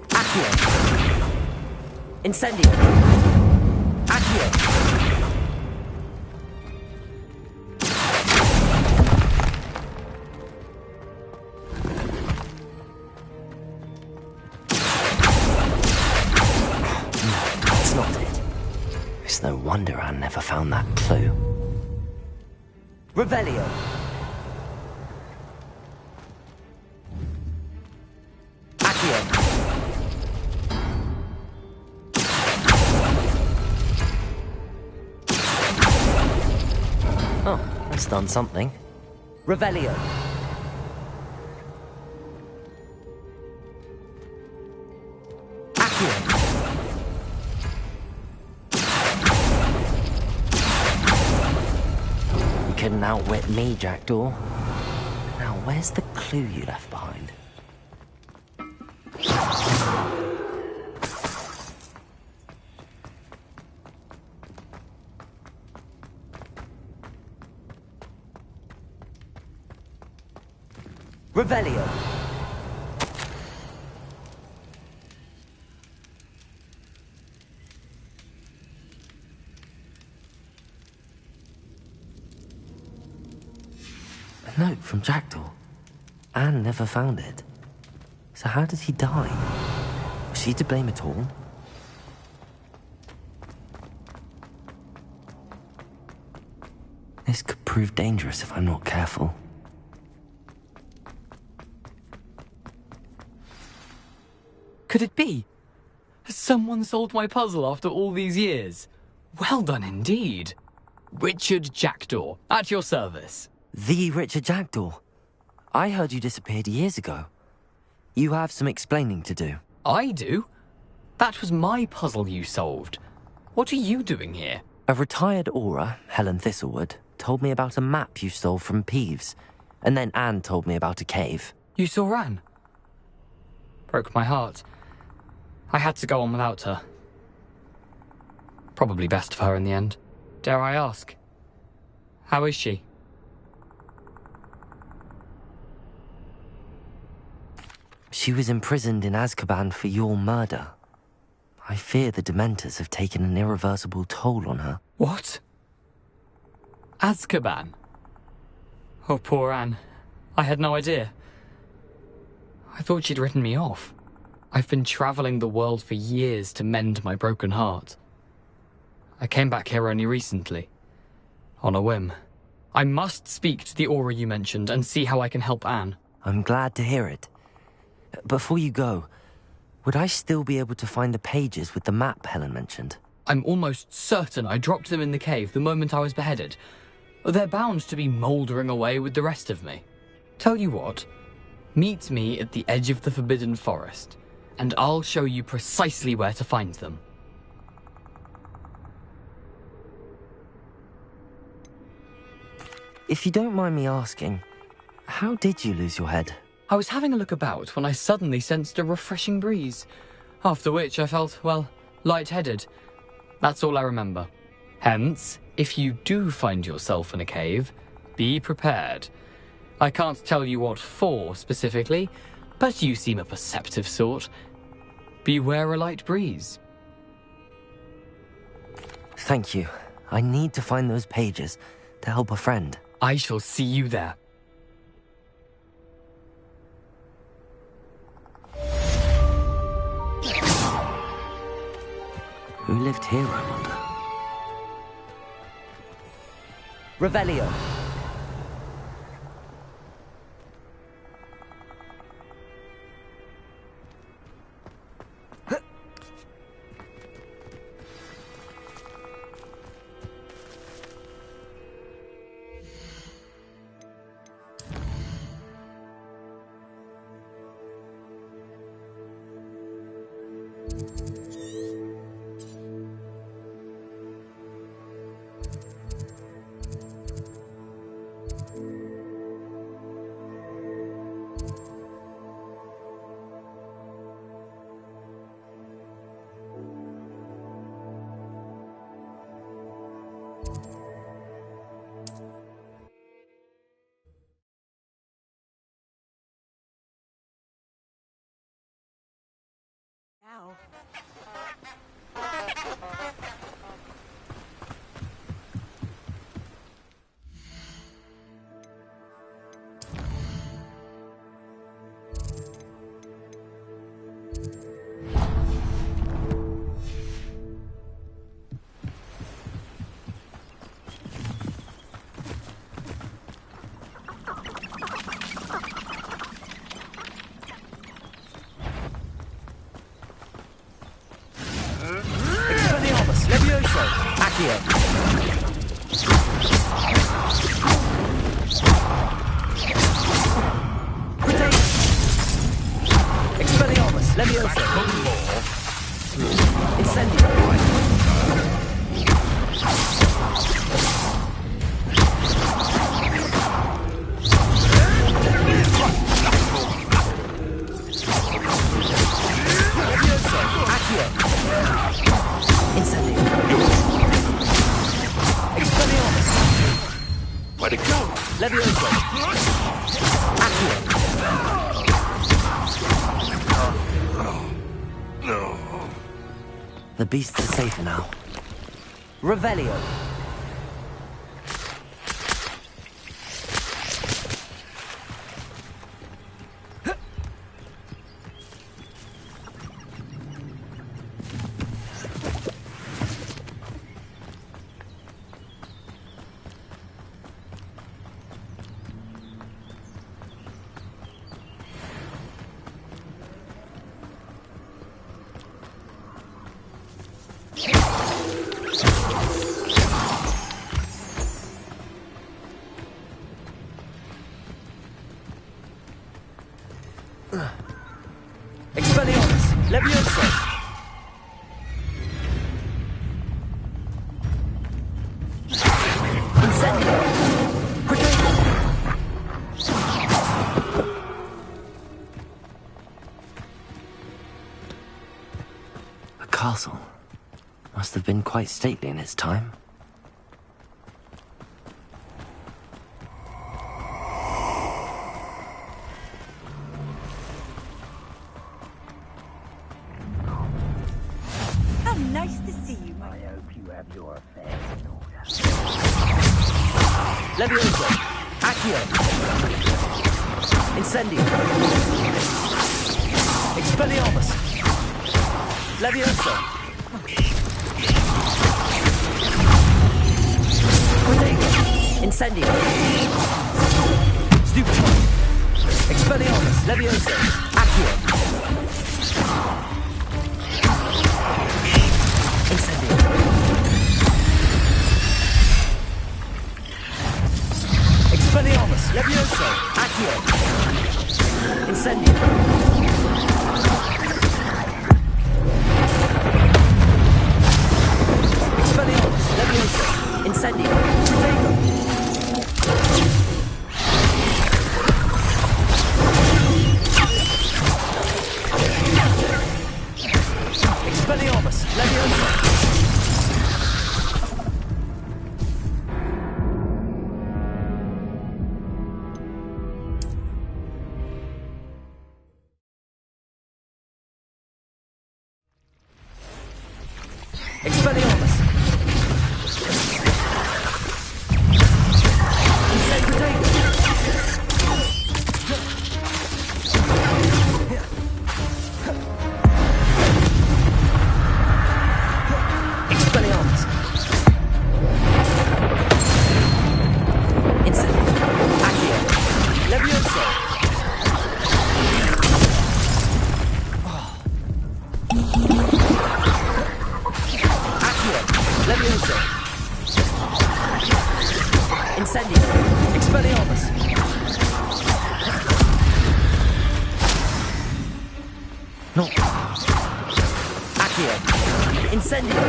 Accio! Incendio! Accio! No wonder Anne never found that clue. Revelio. Accio. Oh, that's done something. Revelio. Accio. Couldn't outwit me, Jackdaw. Now, where's the clue you left behind? Revelio. A note from Jackdaw. Anne never found it. So how did he die? Was she to blame at all? This could prove dangerous if I'm not careful. Could it be? Has someone solved my puzzle after all these years? Well done indeed. Richard Jackdaw, at your service. The Richard Jackdaw. I heard you disappeared years ago. You have some explaining to do. I do? That was my puzzle you solved. What are you doing here? A retired Aura, Helen Thistlewood, told me about a map you stole from Peeves. And then Anne told me about a cave. You saw Anne? Broke my heart. I had to go on without her. Probably best for her in the end. Dare I ask? How is she? She was imprisoned in Azkaban for your murder. I fear the Dementors have taken an irreversible toll on her. What? Azkaban? Oh, poor Anne. I had no idea. I thought she'd written me off. I've been traveling the world for years to mend my broken heart. I came back here only recently. On a whim. I must speak to the Aura you mentioned and see how I can help Anne. I'm glad to hear it. Before you go, would I still be able to find the pages with the map Helen mentioned? I'm almost certain I dropped them in the cave the moment I was beheaded. They're bound to be mouldering away with the rest of me. Tell you what, meet me at the edge of the Forbidden Forest, and I'll show you precisely where to find them. If you don't mind me asking, how did you lose your head? I was having a look about when I suddenly sensed a refreshing breeze, after which I felt, well, lightheaded. That's all I remember. Hence, if you do find yourself in a cave, be prepared. I can't tell you what for specifically, but you seem a perceptive sort. Beware a light breeze. Thank you. I need to find those pages to help a friend. I shall see you there. Who lived here, I wonder? Revelio. Levioso, Accio. Expelliarmus, Levioso. Incendio. Levioso, Accio. Incendio. Expelliarmus. Where'd it go? Levioso. Accio. The beasts are safer now. Revelio. Expelliarmus, Levioso. Incendio. Protego. A castle. Must have been quite stately in its time. Nice to see you. I hope you have your affairs in order. Levioso. Accio. Incendio. Expelliarmus. Levioso. Protego. Incendio. Stupefy. Expelliarmus. Levioso. Accio. Incendio. Expelliarmus, Levioso, Accio. Incendio. Expelliarmus, Levioso, Incendio. Protego. Expelliarmus, Levioso. Expelliarmus. Expelliarmus. Incendio. Accio. Levioso. Levioso. Incendio. Expelliarmus. No. Accio. Incendio.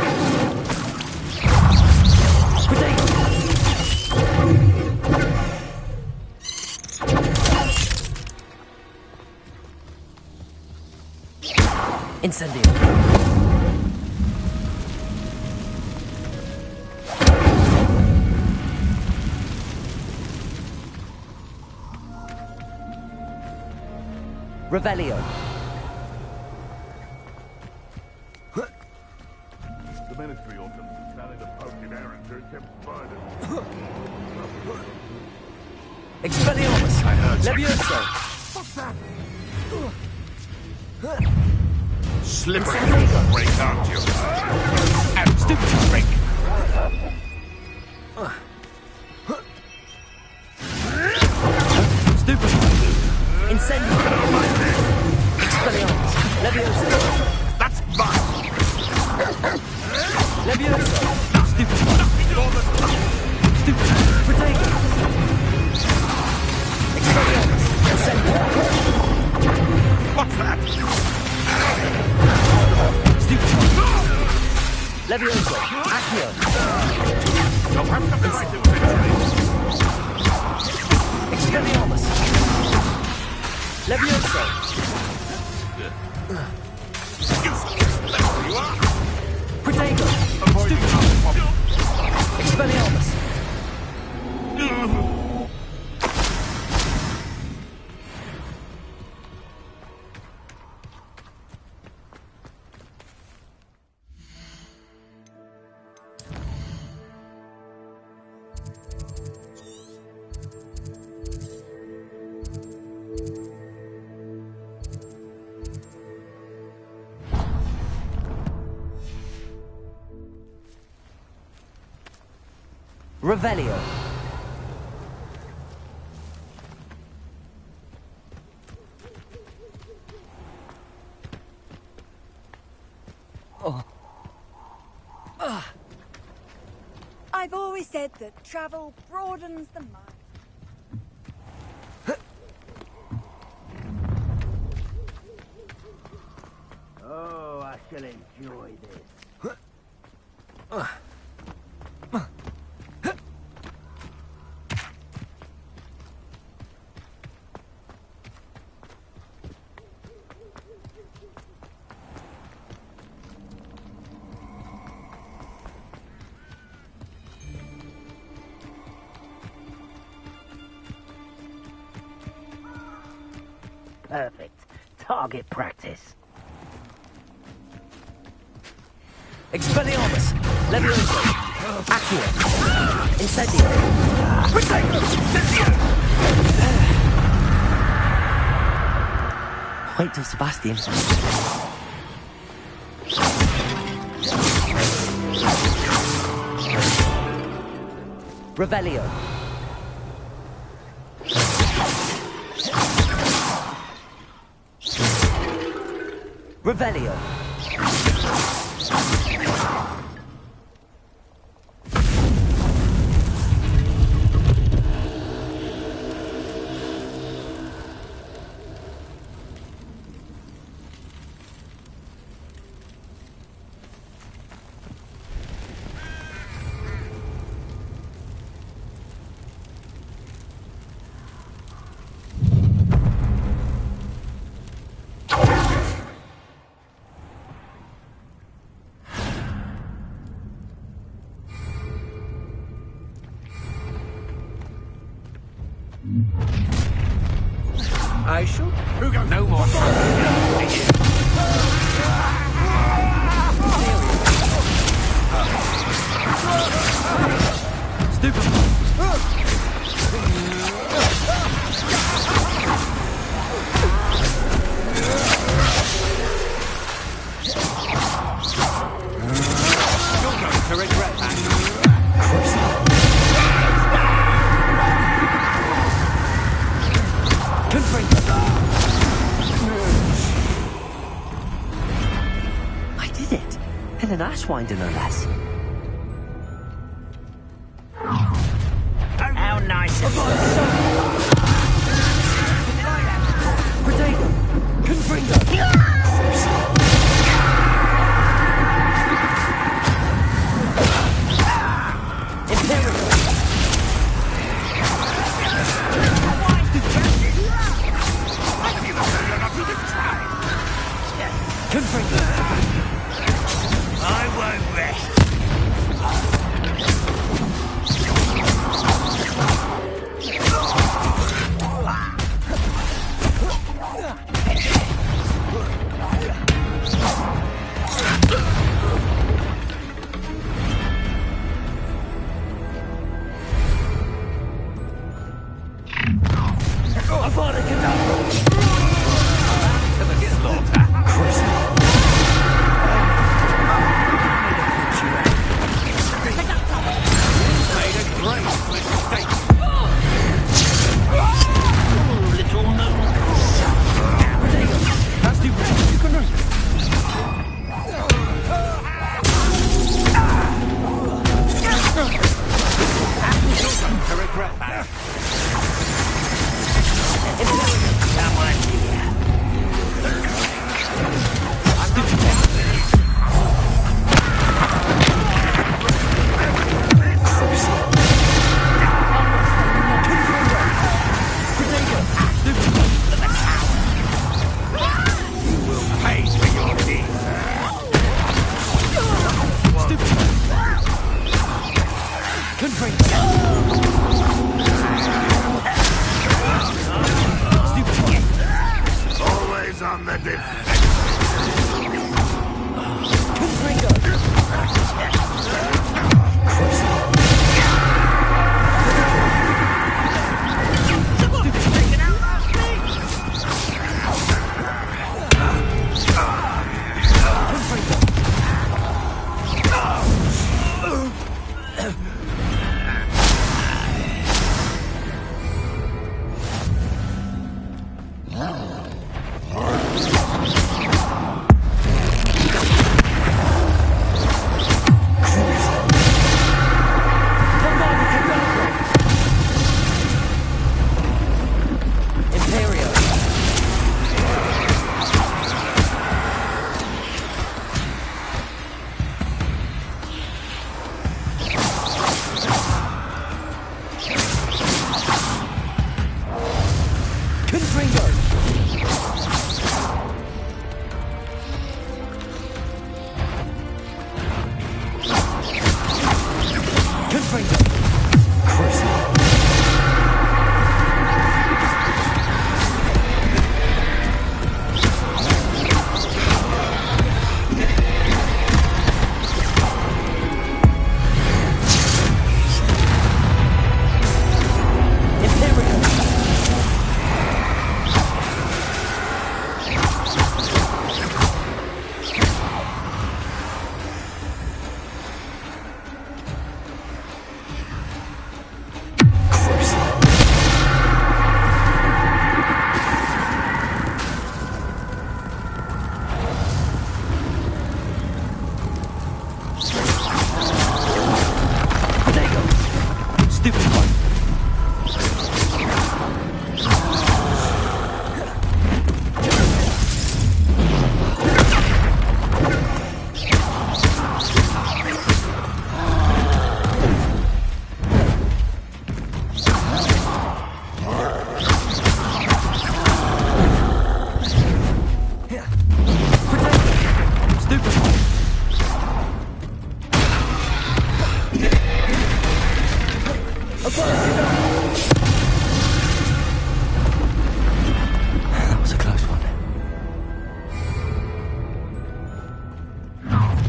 Protego. Incendio. Revelio. The ministry ought to selling the posted errands are kept spiders. Expelliarmus. I heard Levioso. What's that? Slippery break, aren't you? And stupid break. Stupid. Incendio. Expelliarmus. Levioso. That's mine. Levioso. Stupid. Stupid. Protego. Expelliarmus. Incendio. What's that? Stupid. Levioso. Accio. You'll have to be right eventually. Expelliarmus. Levioso. There you are. Protego. Stupid. Expelliarmus. Revelio. I've always said that travel broadens the mind. Oh, I shall enjoy this. Perfect. Target practice. Expelliarmus! Levioso! Accio! Incendio! Wait till Sebastian. Revelio! Revelio! I shoot. No more. You're going to regret that. I did it. And an Ashwinder, no less. How nice of you. Protego! Confringo! I won't rest.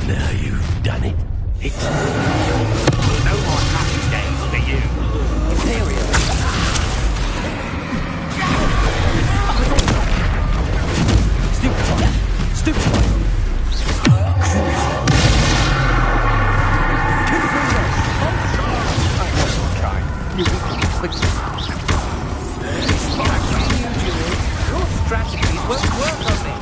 Now you've done it. It's... No more happy days for you. Imperial. Stupid. Your strategies won't work on me.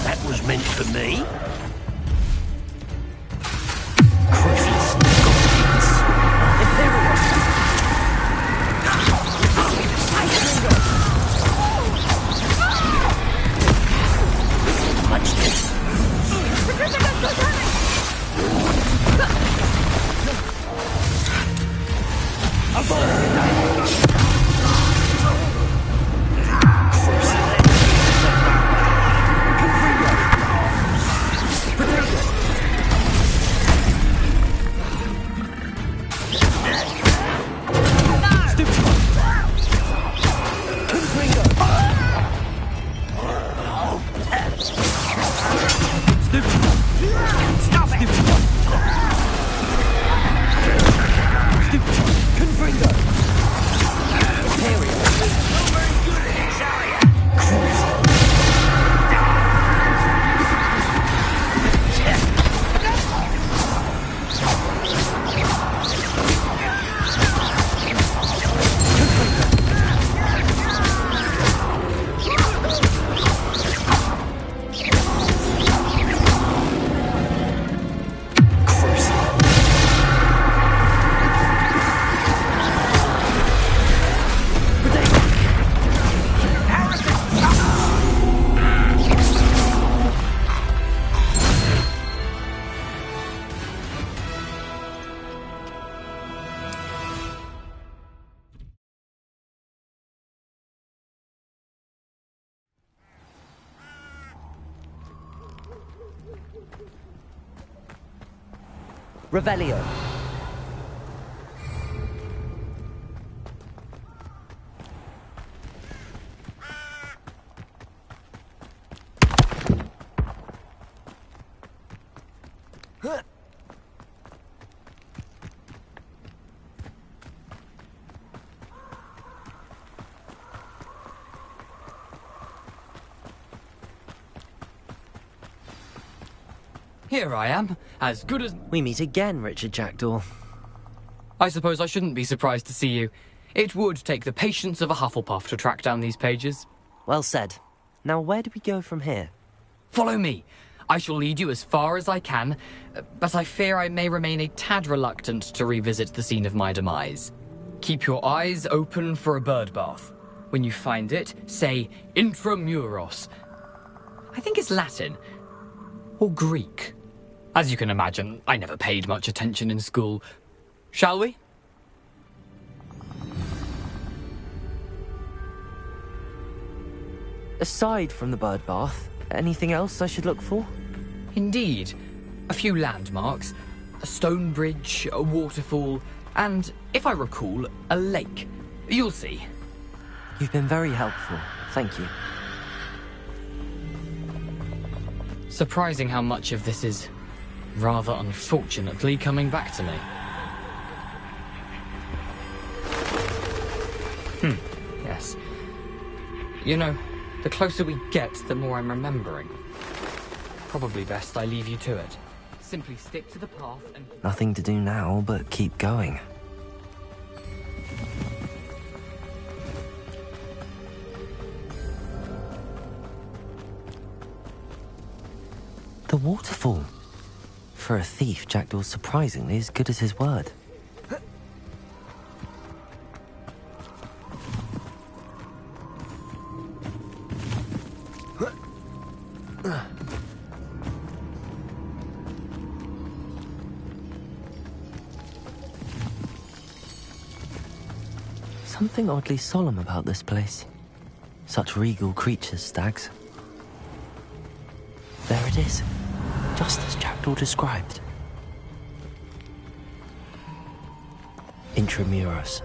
That was meant for me. Revelio. Here I am, as good as... We meet again, Richard Jackdaw. I suppose I shouldn't be surprised to see you. It would take the patience of a Hufflepuff to track down these pages. Well said. Now where do we go from here? Follow me. I shall lead you as far as I can, but I fear I may remain a tad reluctant to revisit the scene of my demise. Keep your eyes open for a bird bath. When you find it, say Intramuros. I think it's Latin. Or Greek. As you can imagine, I never paid much attention in school. Shall we? Aside from the bird bath, anything else I should look for? Indeed. A few landmarks. A stone bridge, a waterfall, and, if I recall, a lake. You'll see. You've been very helpful. Thank you. Surprising how much of this is, rather unfortunately, coming back to me. Yes. You know, the closer we get, the more I'm remembering. Probably best I leave you to it. Simply stick to the path and... Nothing to do now but keep going. The waterfall. For a thief, Jackdaw's surprisingly as good as his word. Something oddly solemn about this place. Such regal creatures, stags. There it is, just as Jackdaw described. Intramuros.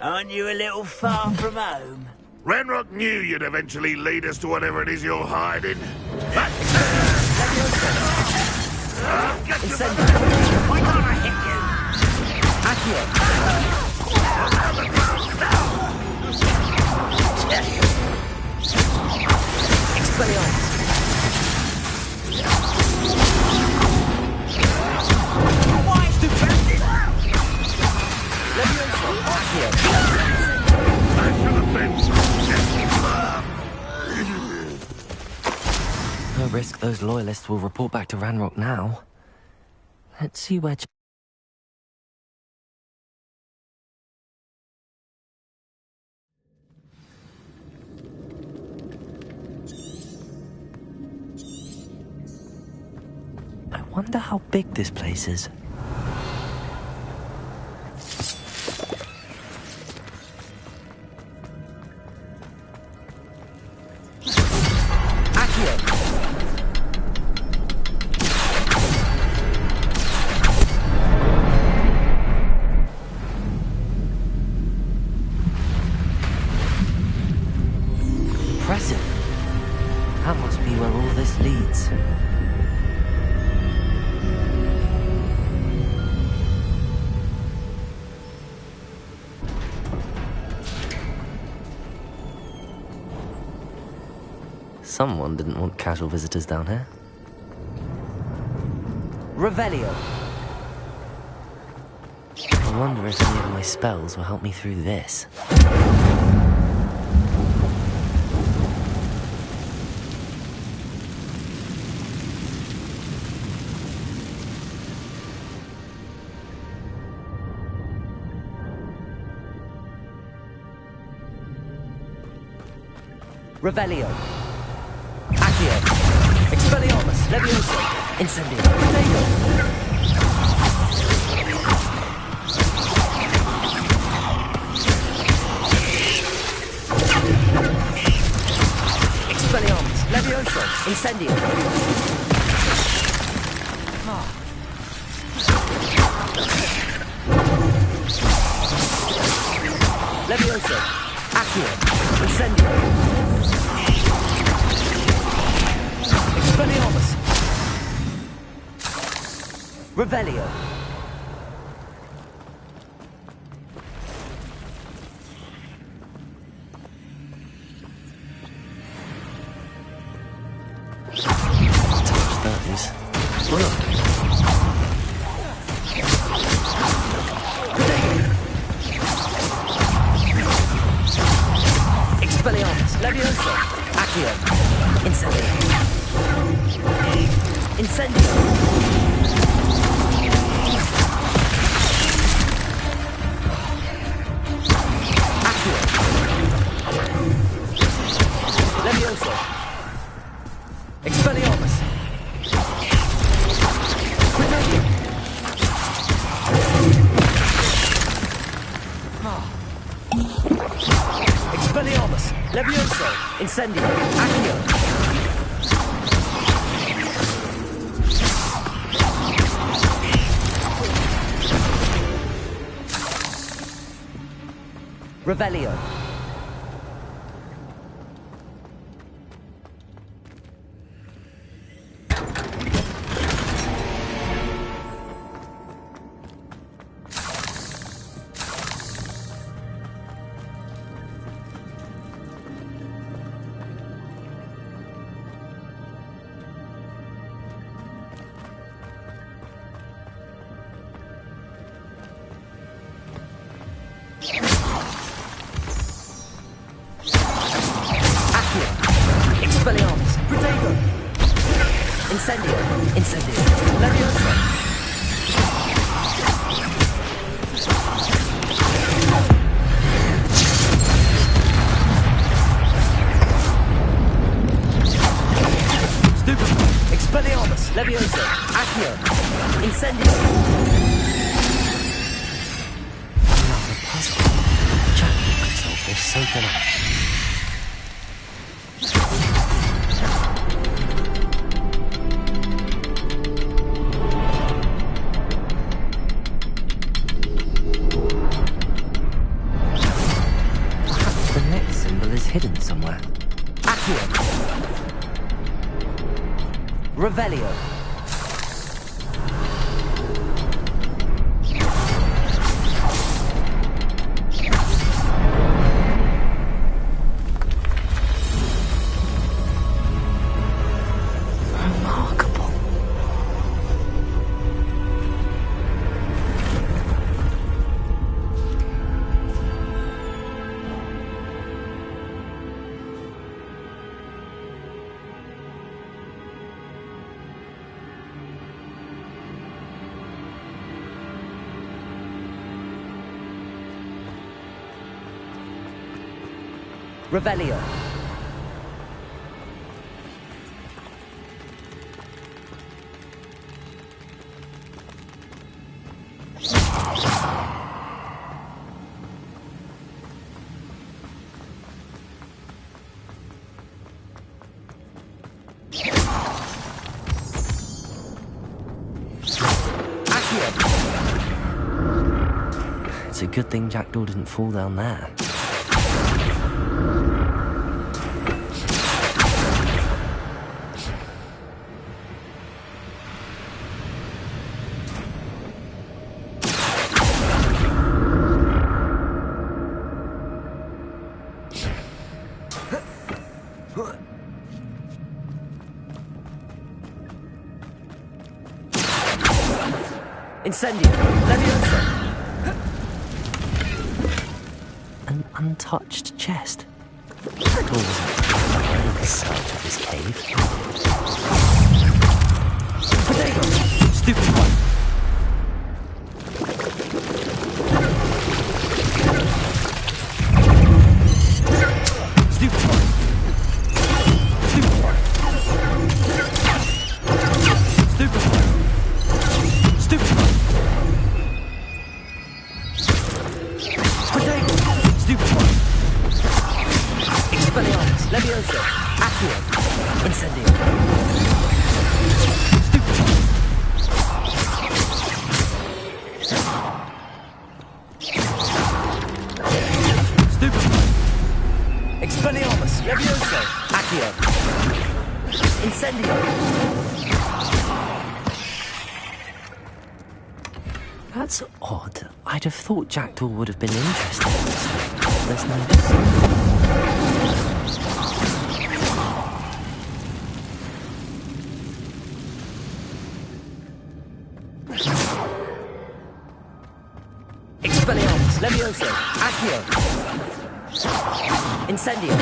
Aren't you a little far from home? Ranrock knew you'd eventually lead us to whatever it is you're hiding. Why can't I hit you? Why is the No risk those loyalists will report back to Ranrock now. Let's see where... I wonder how big this place is. Impressive. That must be where all this leads. Someone didn't want casual visitors down here. Revelio. I wonder if any of my spells will help me through this. Revelio. Accio. Expelliarmus. Levioso. Incendio. Protego. Expelliarmus. Levioso. Incendio. Levioso. Accio. Incendio. Expelliarmus. Revelio. Expelliarmus. Levioso. Accio. Incendio. Incendio. Accio. Levioso. Expelliarmus. Revelio. Expelliarmus. Levioso. Incendio. Accio. Revelio. Incendio! Incendio! Leviosa! Expelliarmus! Leviosa! Accio! Incendio! Another puzzle. Jack could solve this, so can I. Perhaps the next symbol is hidden somewhere. Accio! Revelio. Remarkable. Revelio. It's a good thing Jackdaw didn't fall down there. Incendio! Leviosa! An untouched chest. Jackdaw wasn't in search of his cave. Potato! Stupid one! Stupid one! Stupid one! Stupid one! Stupid one! Potato! Stupid one! Expelliarmus! Leviosa! Accio! Incendio! Stupid one! Stupid one! Expelliarmus! Leviosa! Accio! Incendio! That's odd. I'd have thought Jackdaw would have been interested. There's no... Expelliarmus! Leviosa! Accio! Incendio!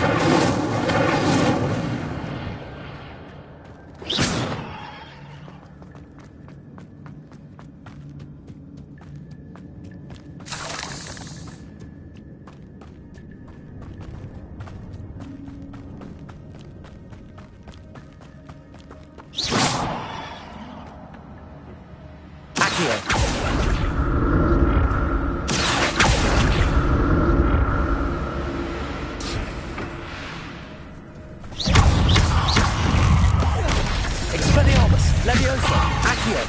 Expelliarmus! Leviosa! Accio!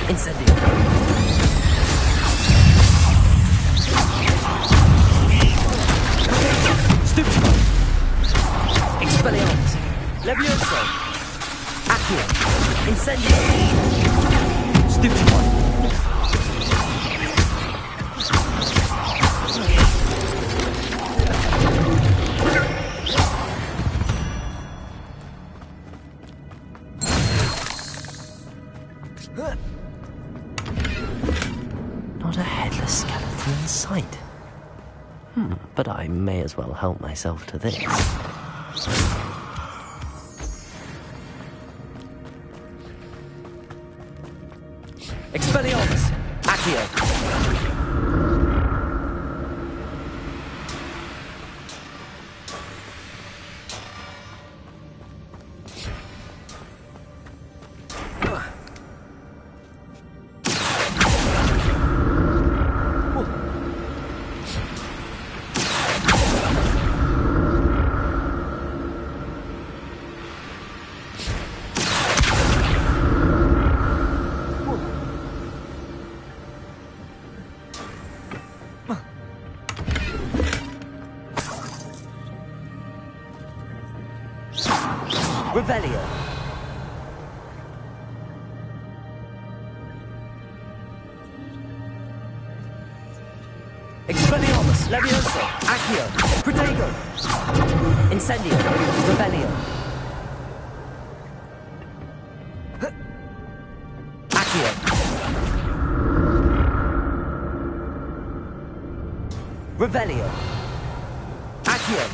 Incendio! Stupid one! Expelliarmus! Leviosa! Accio! Incendio! Stupid one! Not a headless skeleton in sight. But I may as well help myself to this. Expelliarmus! Accio! Revelio. Expelliarmus, Levioso, Accio, Protego, Incendio, Revelio. Accio. Revelio. Accio.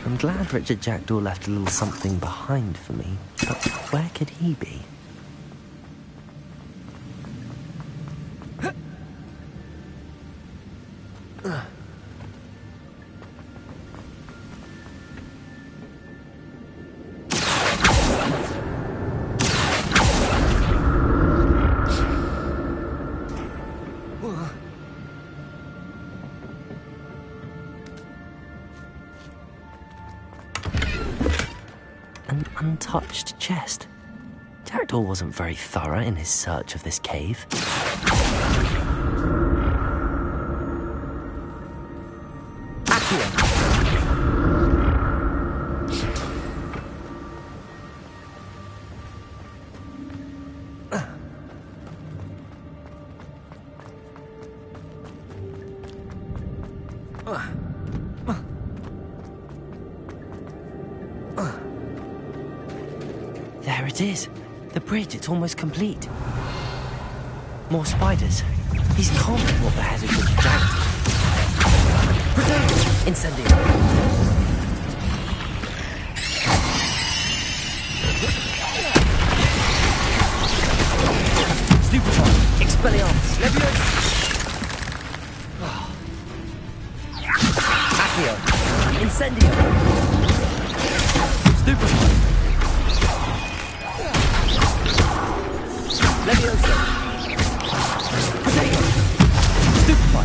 I'm glad Richard Jackdaw left a little something behind for me, but where could he be? An untouched chest. Jackdaw wasn't very thorough in his search of this cave. There it is. The bridge, it's almost complete. More spiders. These can't be what beheaded Richard Jackdaw. Incendio. Stupefy. Expelliarmus. Leviosa. Accio. Incendio. Stupefy. Leviosa. Protego. Stupefy.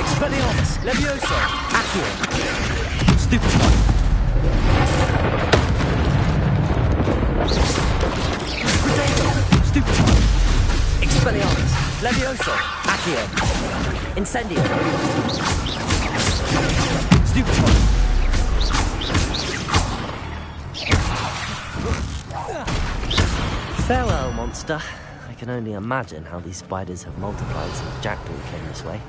Expelliarmus. Leviosa. Accio. Stupefy. Protego. Stupefy. Expelliarmus. Leviosa. Accio. Incendio. Stupefy. Farewell, monster. I can only imagine how these spiders have multiplied since Jackdaw came this way.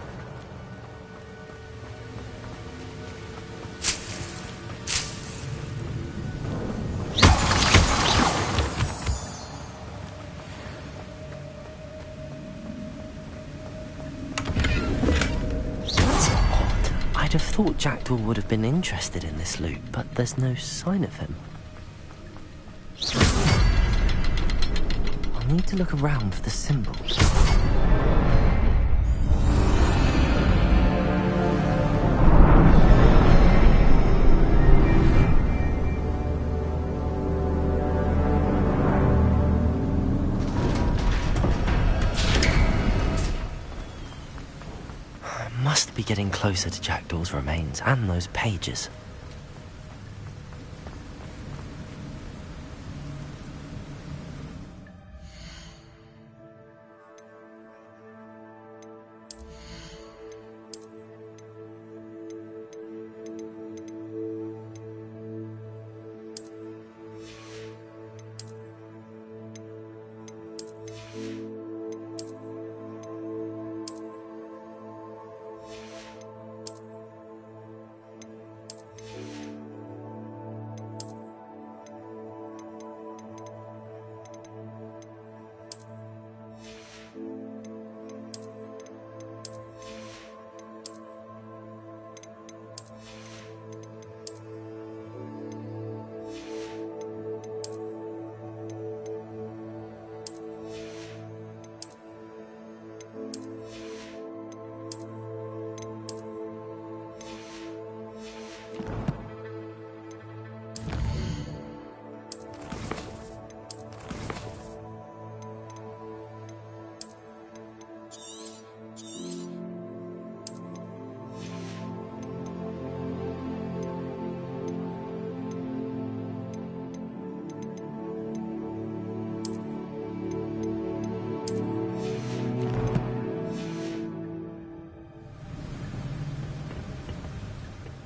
I'd have thought Jackdaw would have been interested in this loot, but there's no sign of him. I'll need to look around for the symbols. Must be getting closer to Jackdaw's remains and those pages.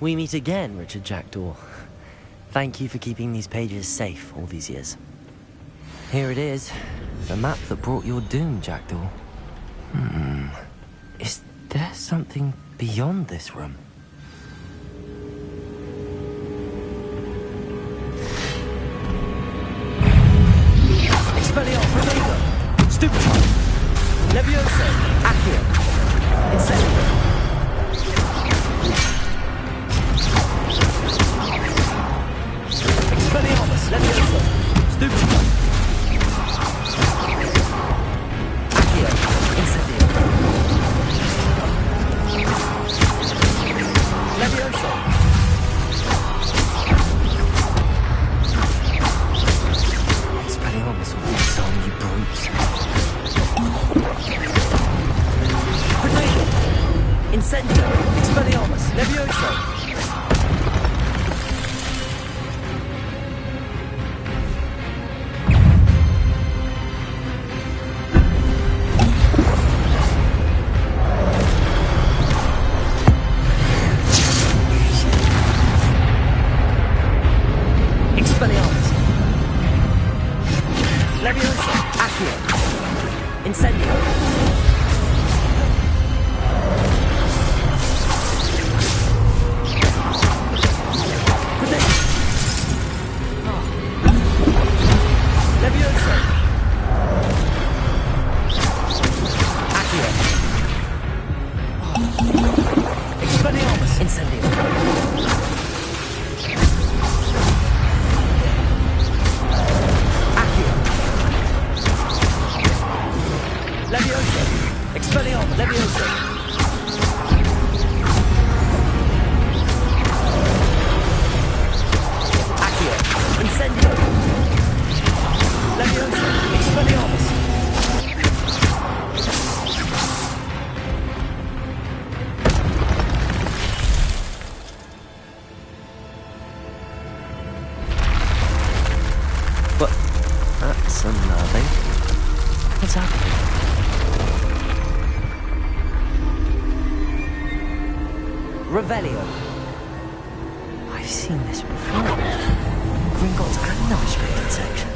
We meet again, Richard Jackdaw. Thank you for keeping these pages safe all these years. Here it is. The map that brought your doom, Jackdaw. Is there something beyond this room? Expelliarmus, Protego! Stupefy! Levioso! Accio! Incendio! Expelliarmus, Levioso! Stupefy! Accio! Incendio! Levioso! Expelliarmus will disarm you brutes. Protego! Incendio! Expelliarmus! Levioso! Expelliarmus! Levioso! Accio! Incendio! Levioso! Accio! Expelliarmus! Incendio! Accio! Levioso! Expelliarmus! Levioso! Accio! Incendio! Levioso! Expelliarmus! What? That's unnerving. What's happening? Revelio! I've seen this before. Gringotts and the restricted section.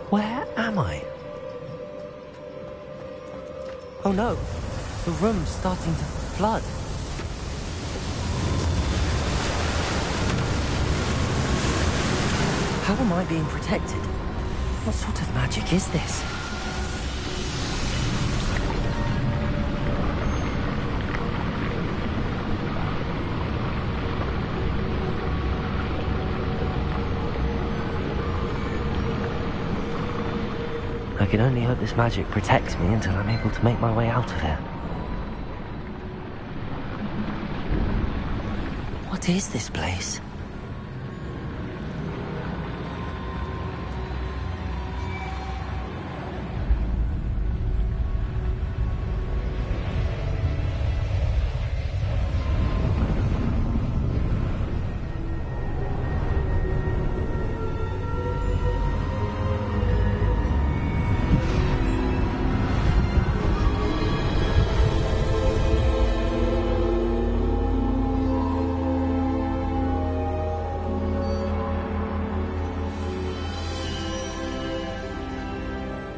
Where am I? Oh no, the room's starting to flood. How am I being protected? What sort of magic is this? I can only hope this magic protects me until I'm able to make my way out of here. What is this place?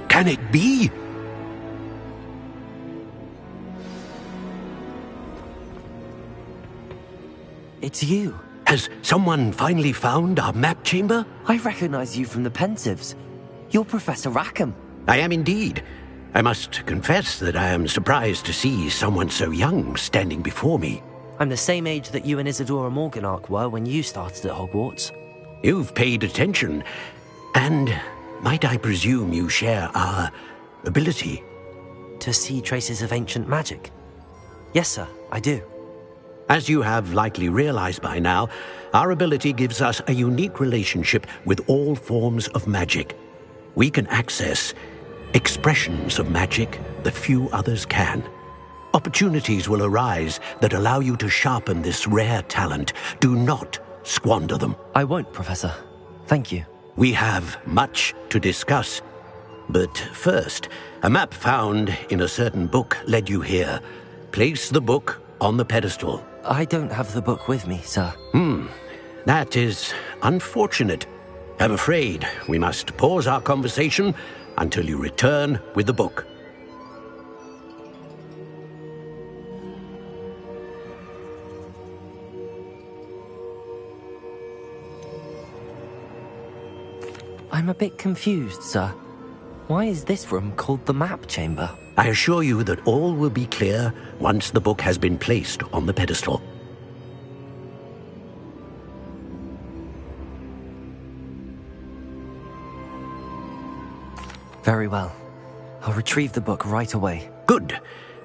Can it be? It's you. Has someone finally found our map chamber? I recognize you from the Pensieves. You're Professor Rackham. I am indeed. I must confess that I am surprised to see someone so young standing before me. I'm the same age that you and Isadora Morganach were when you started at Hogwarts. You've paid attention, and might I presume you share our ability? To see traces of ancient magic? Yes, sir, I do. As you have likely realized by now, our ability gives us a unique relationship with all forms of magic. We can access expressions of magic that few others can. Opportunities will arise that allow you to sharpen this rare talent. Do not squander them. I won't, Professor. Thank you. We have much to discuss. But first, a map found in a certain book led you here. Place the book on the pedestal. I don't have the book with me, sir. That is unfortunate. I'm afraid we must pause our conversation until you return with the book. I'm a bit confused, sir. Why is this room called the map chamber? I assure you that all will be clear once the book has been placed on the pedestal. Very well. I'll retrieve the book right away. Good.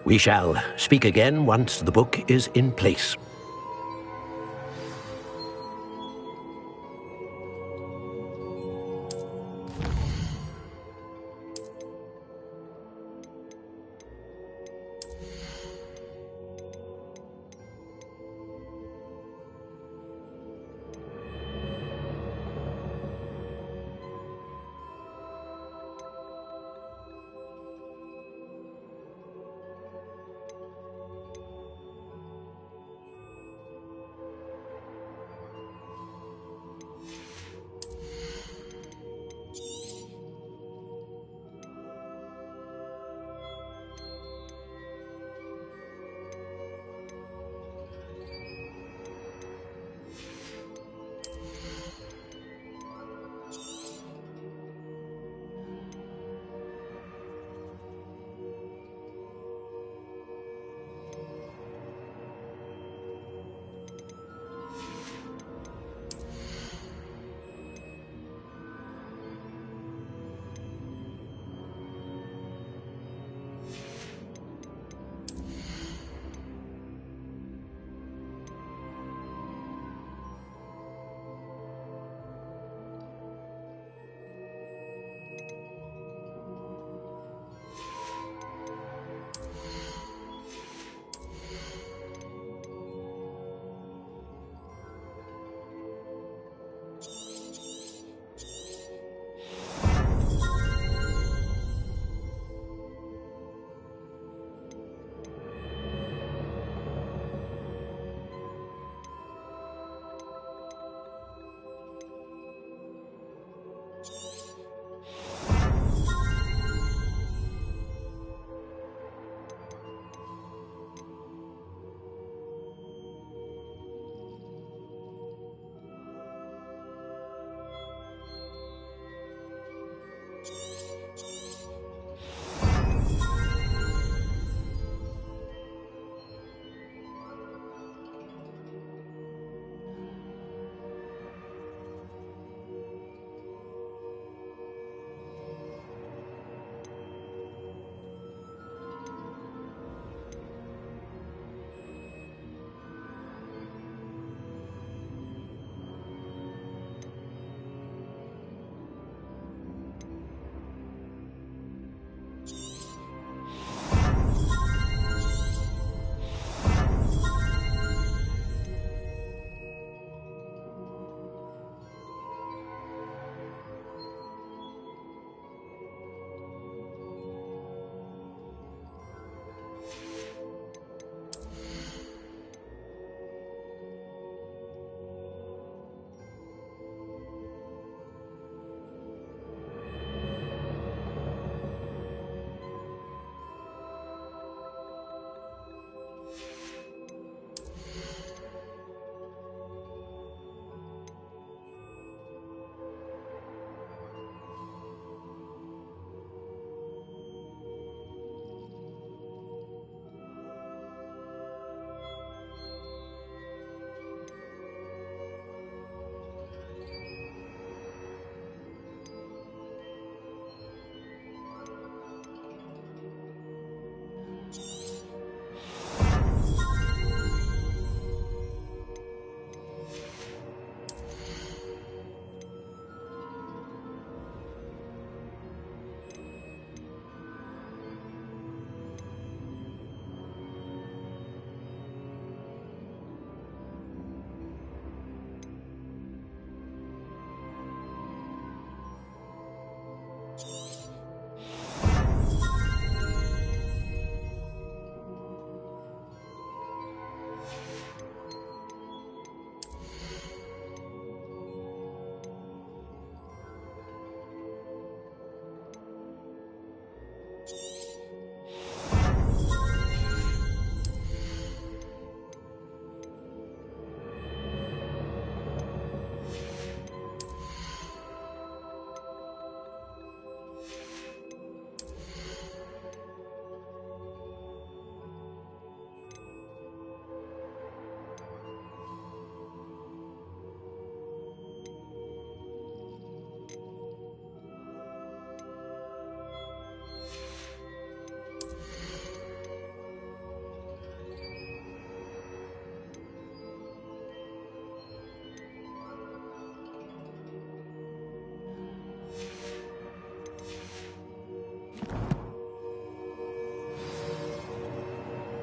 We shall speak again once the book is in place.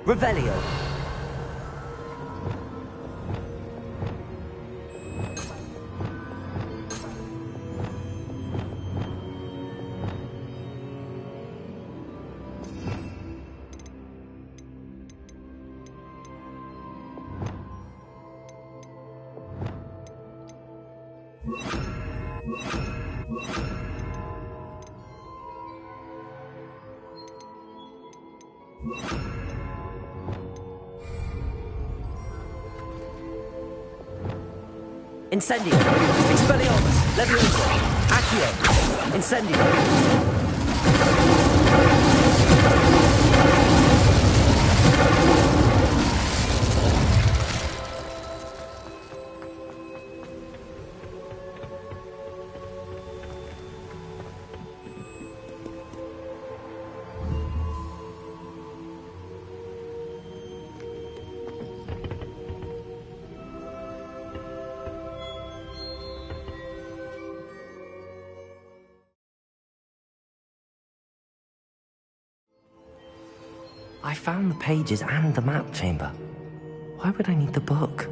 Revelio. Incendio. Expelliarmus. Leviosa. Accio. Incendio. I found the pages and the map chamber. Why would I need the book?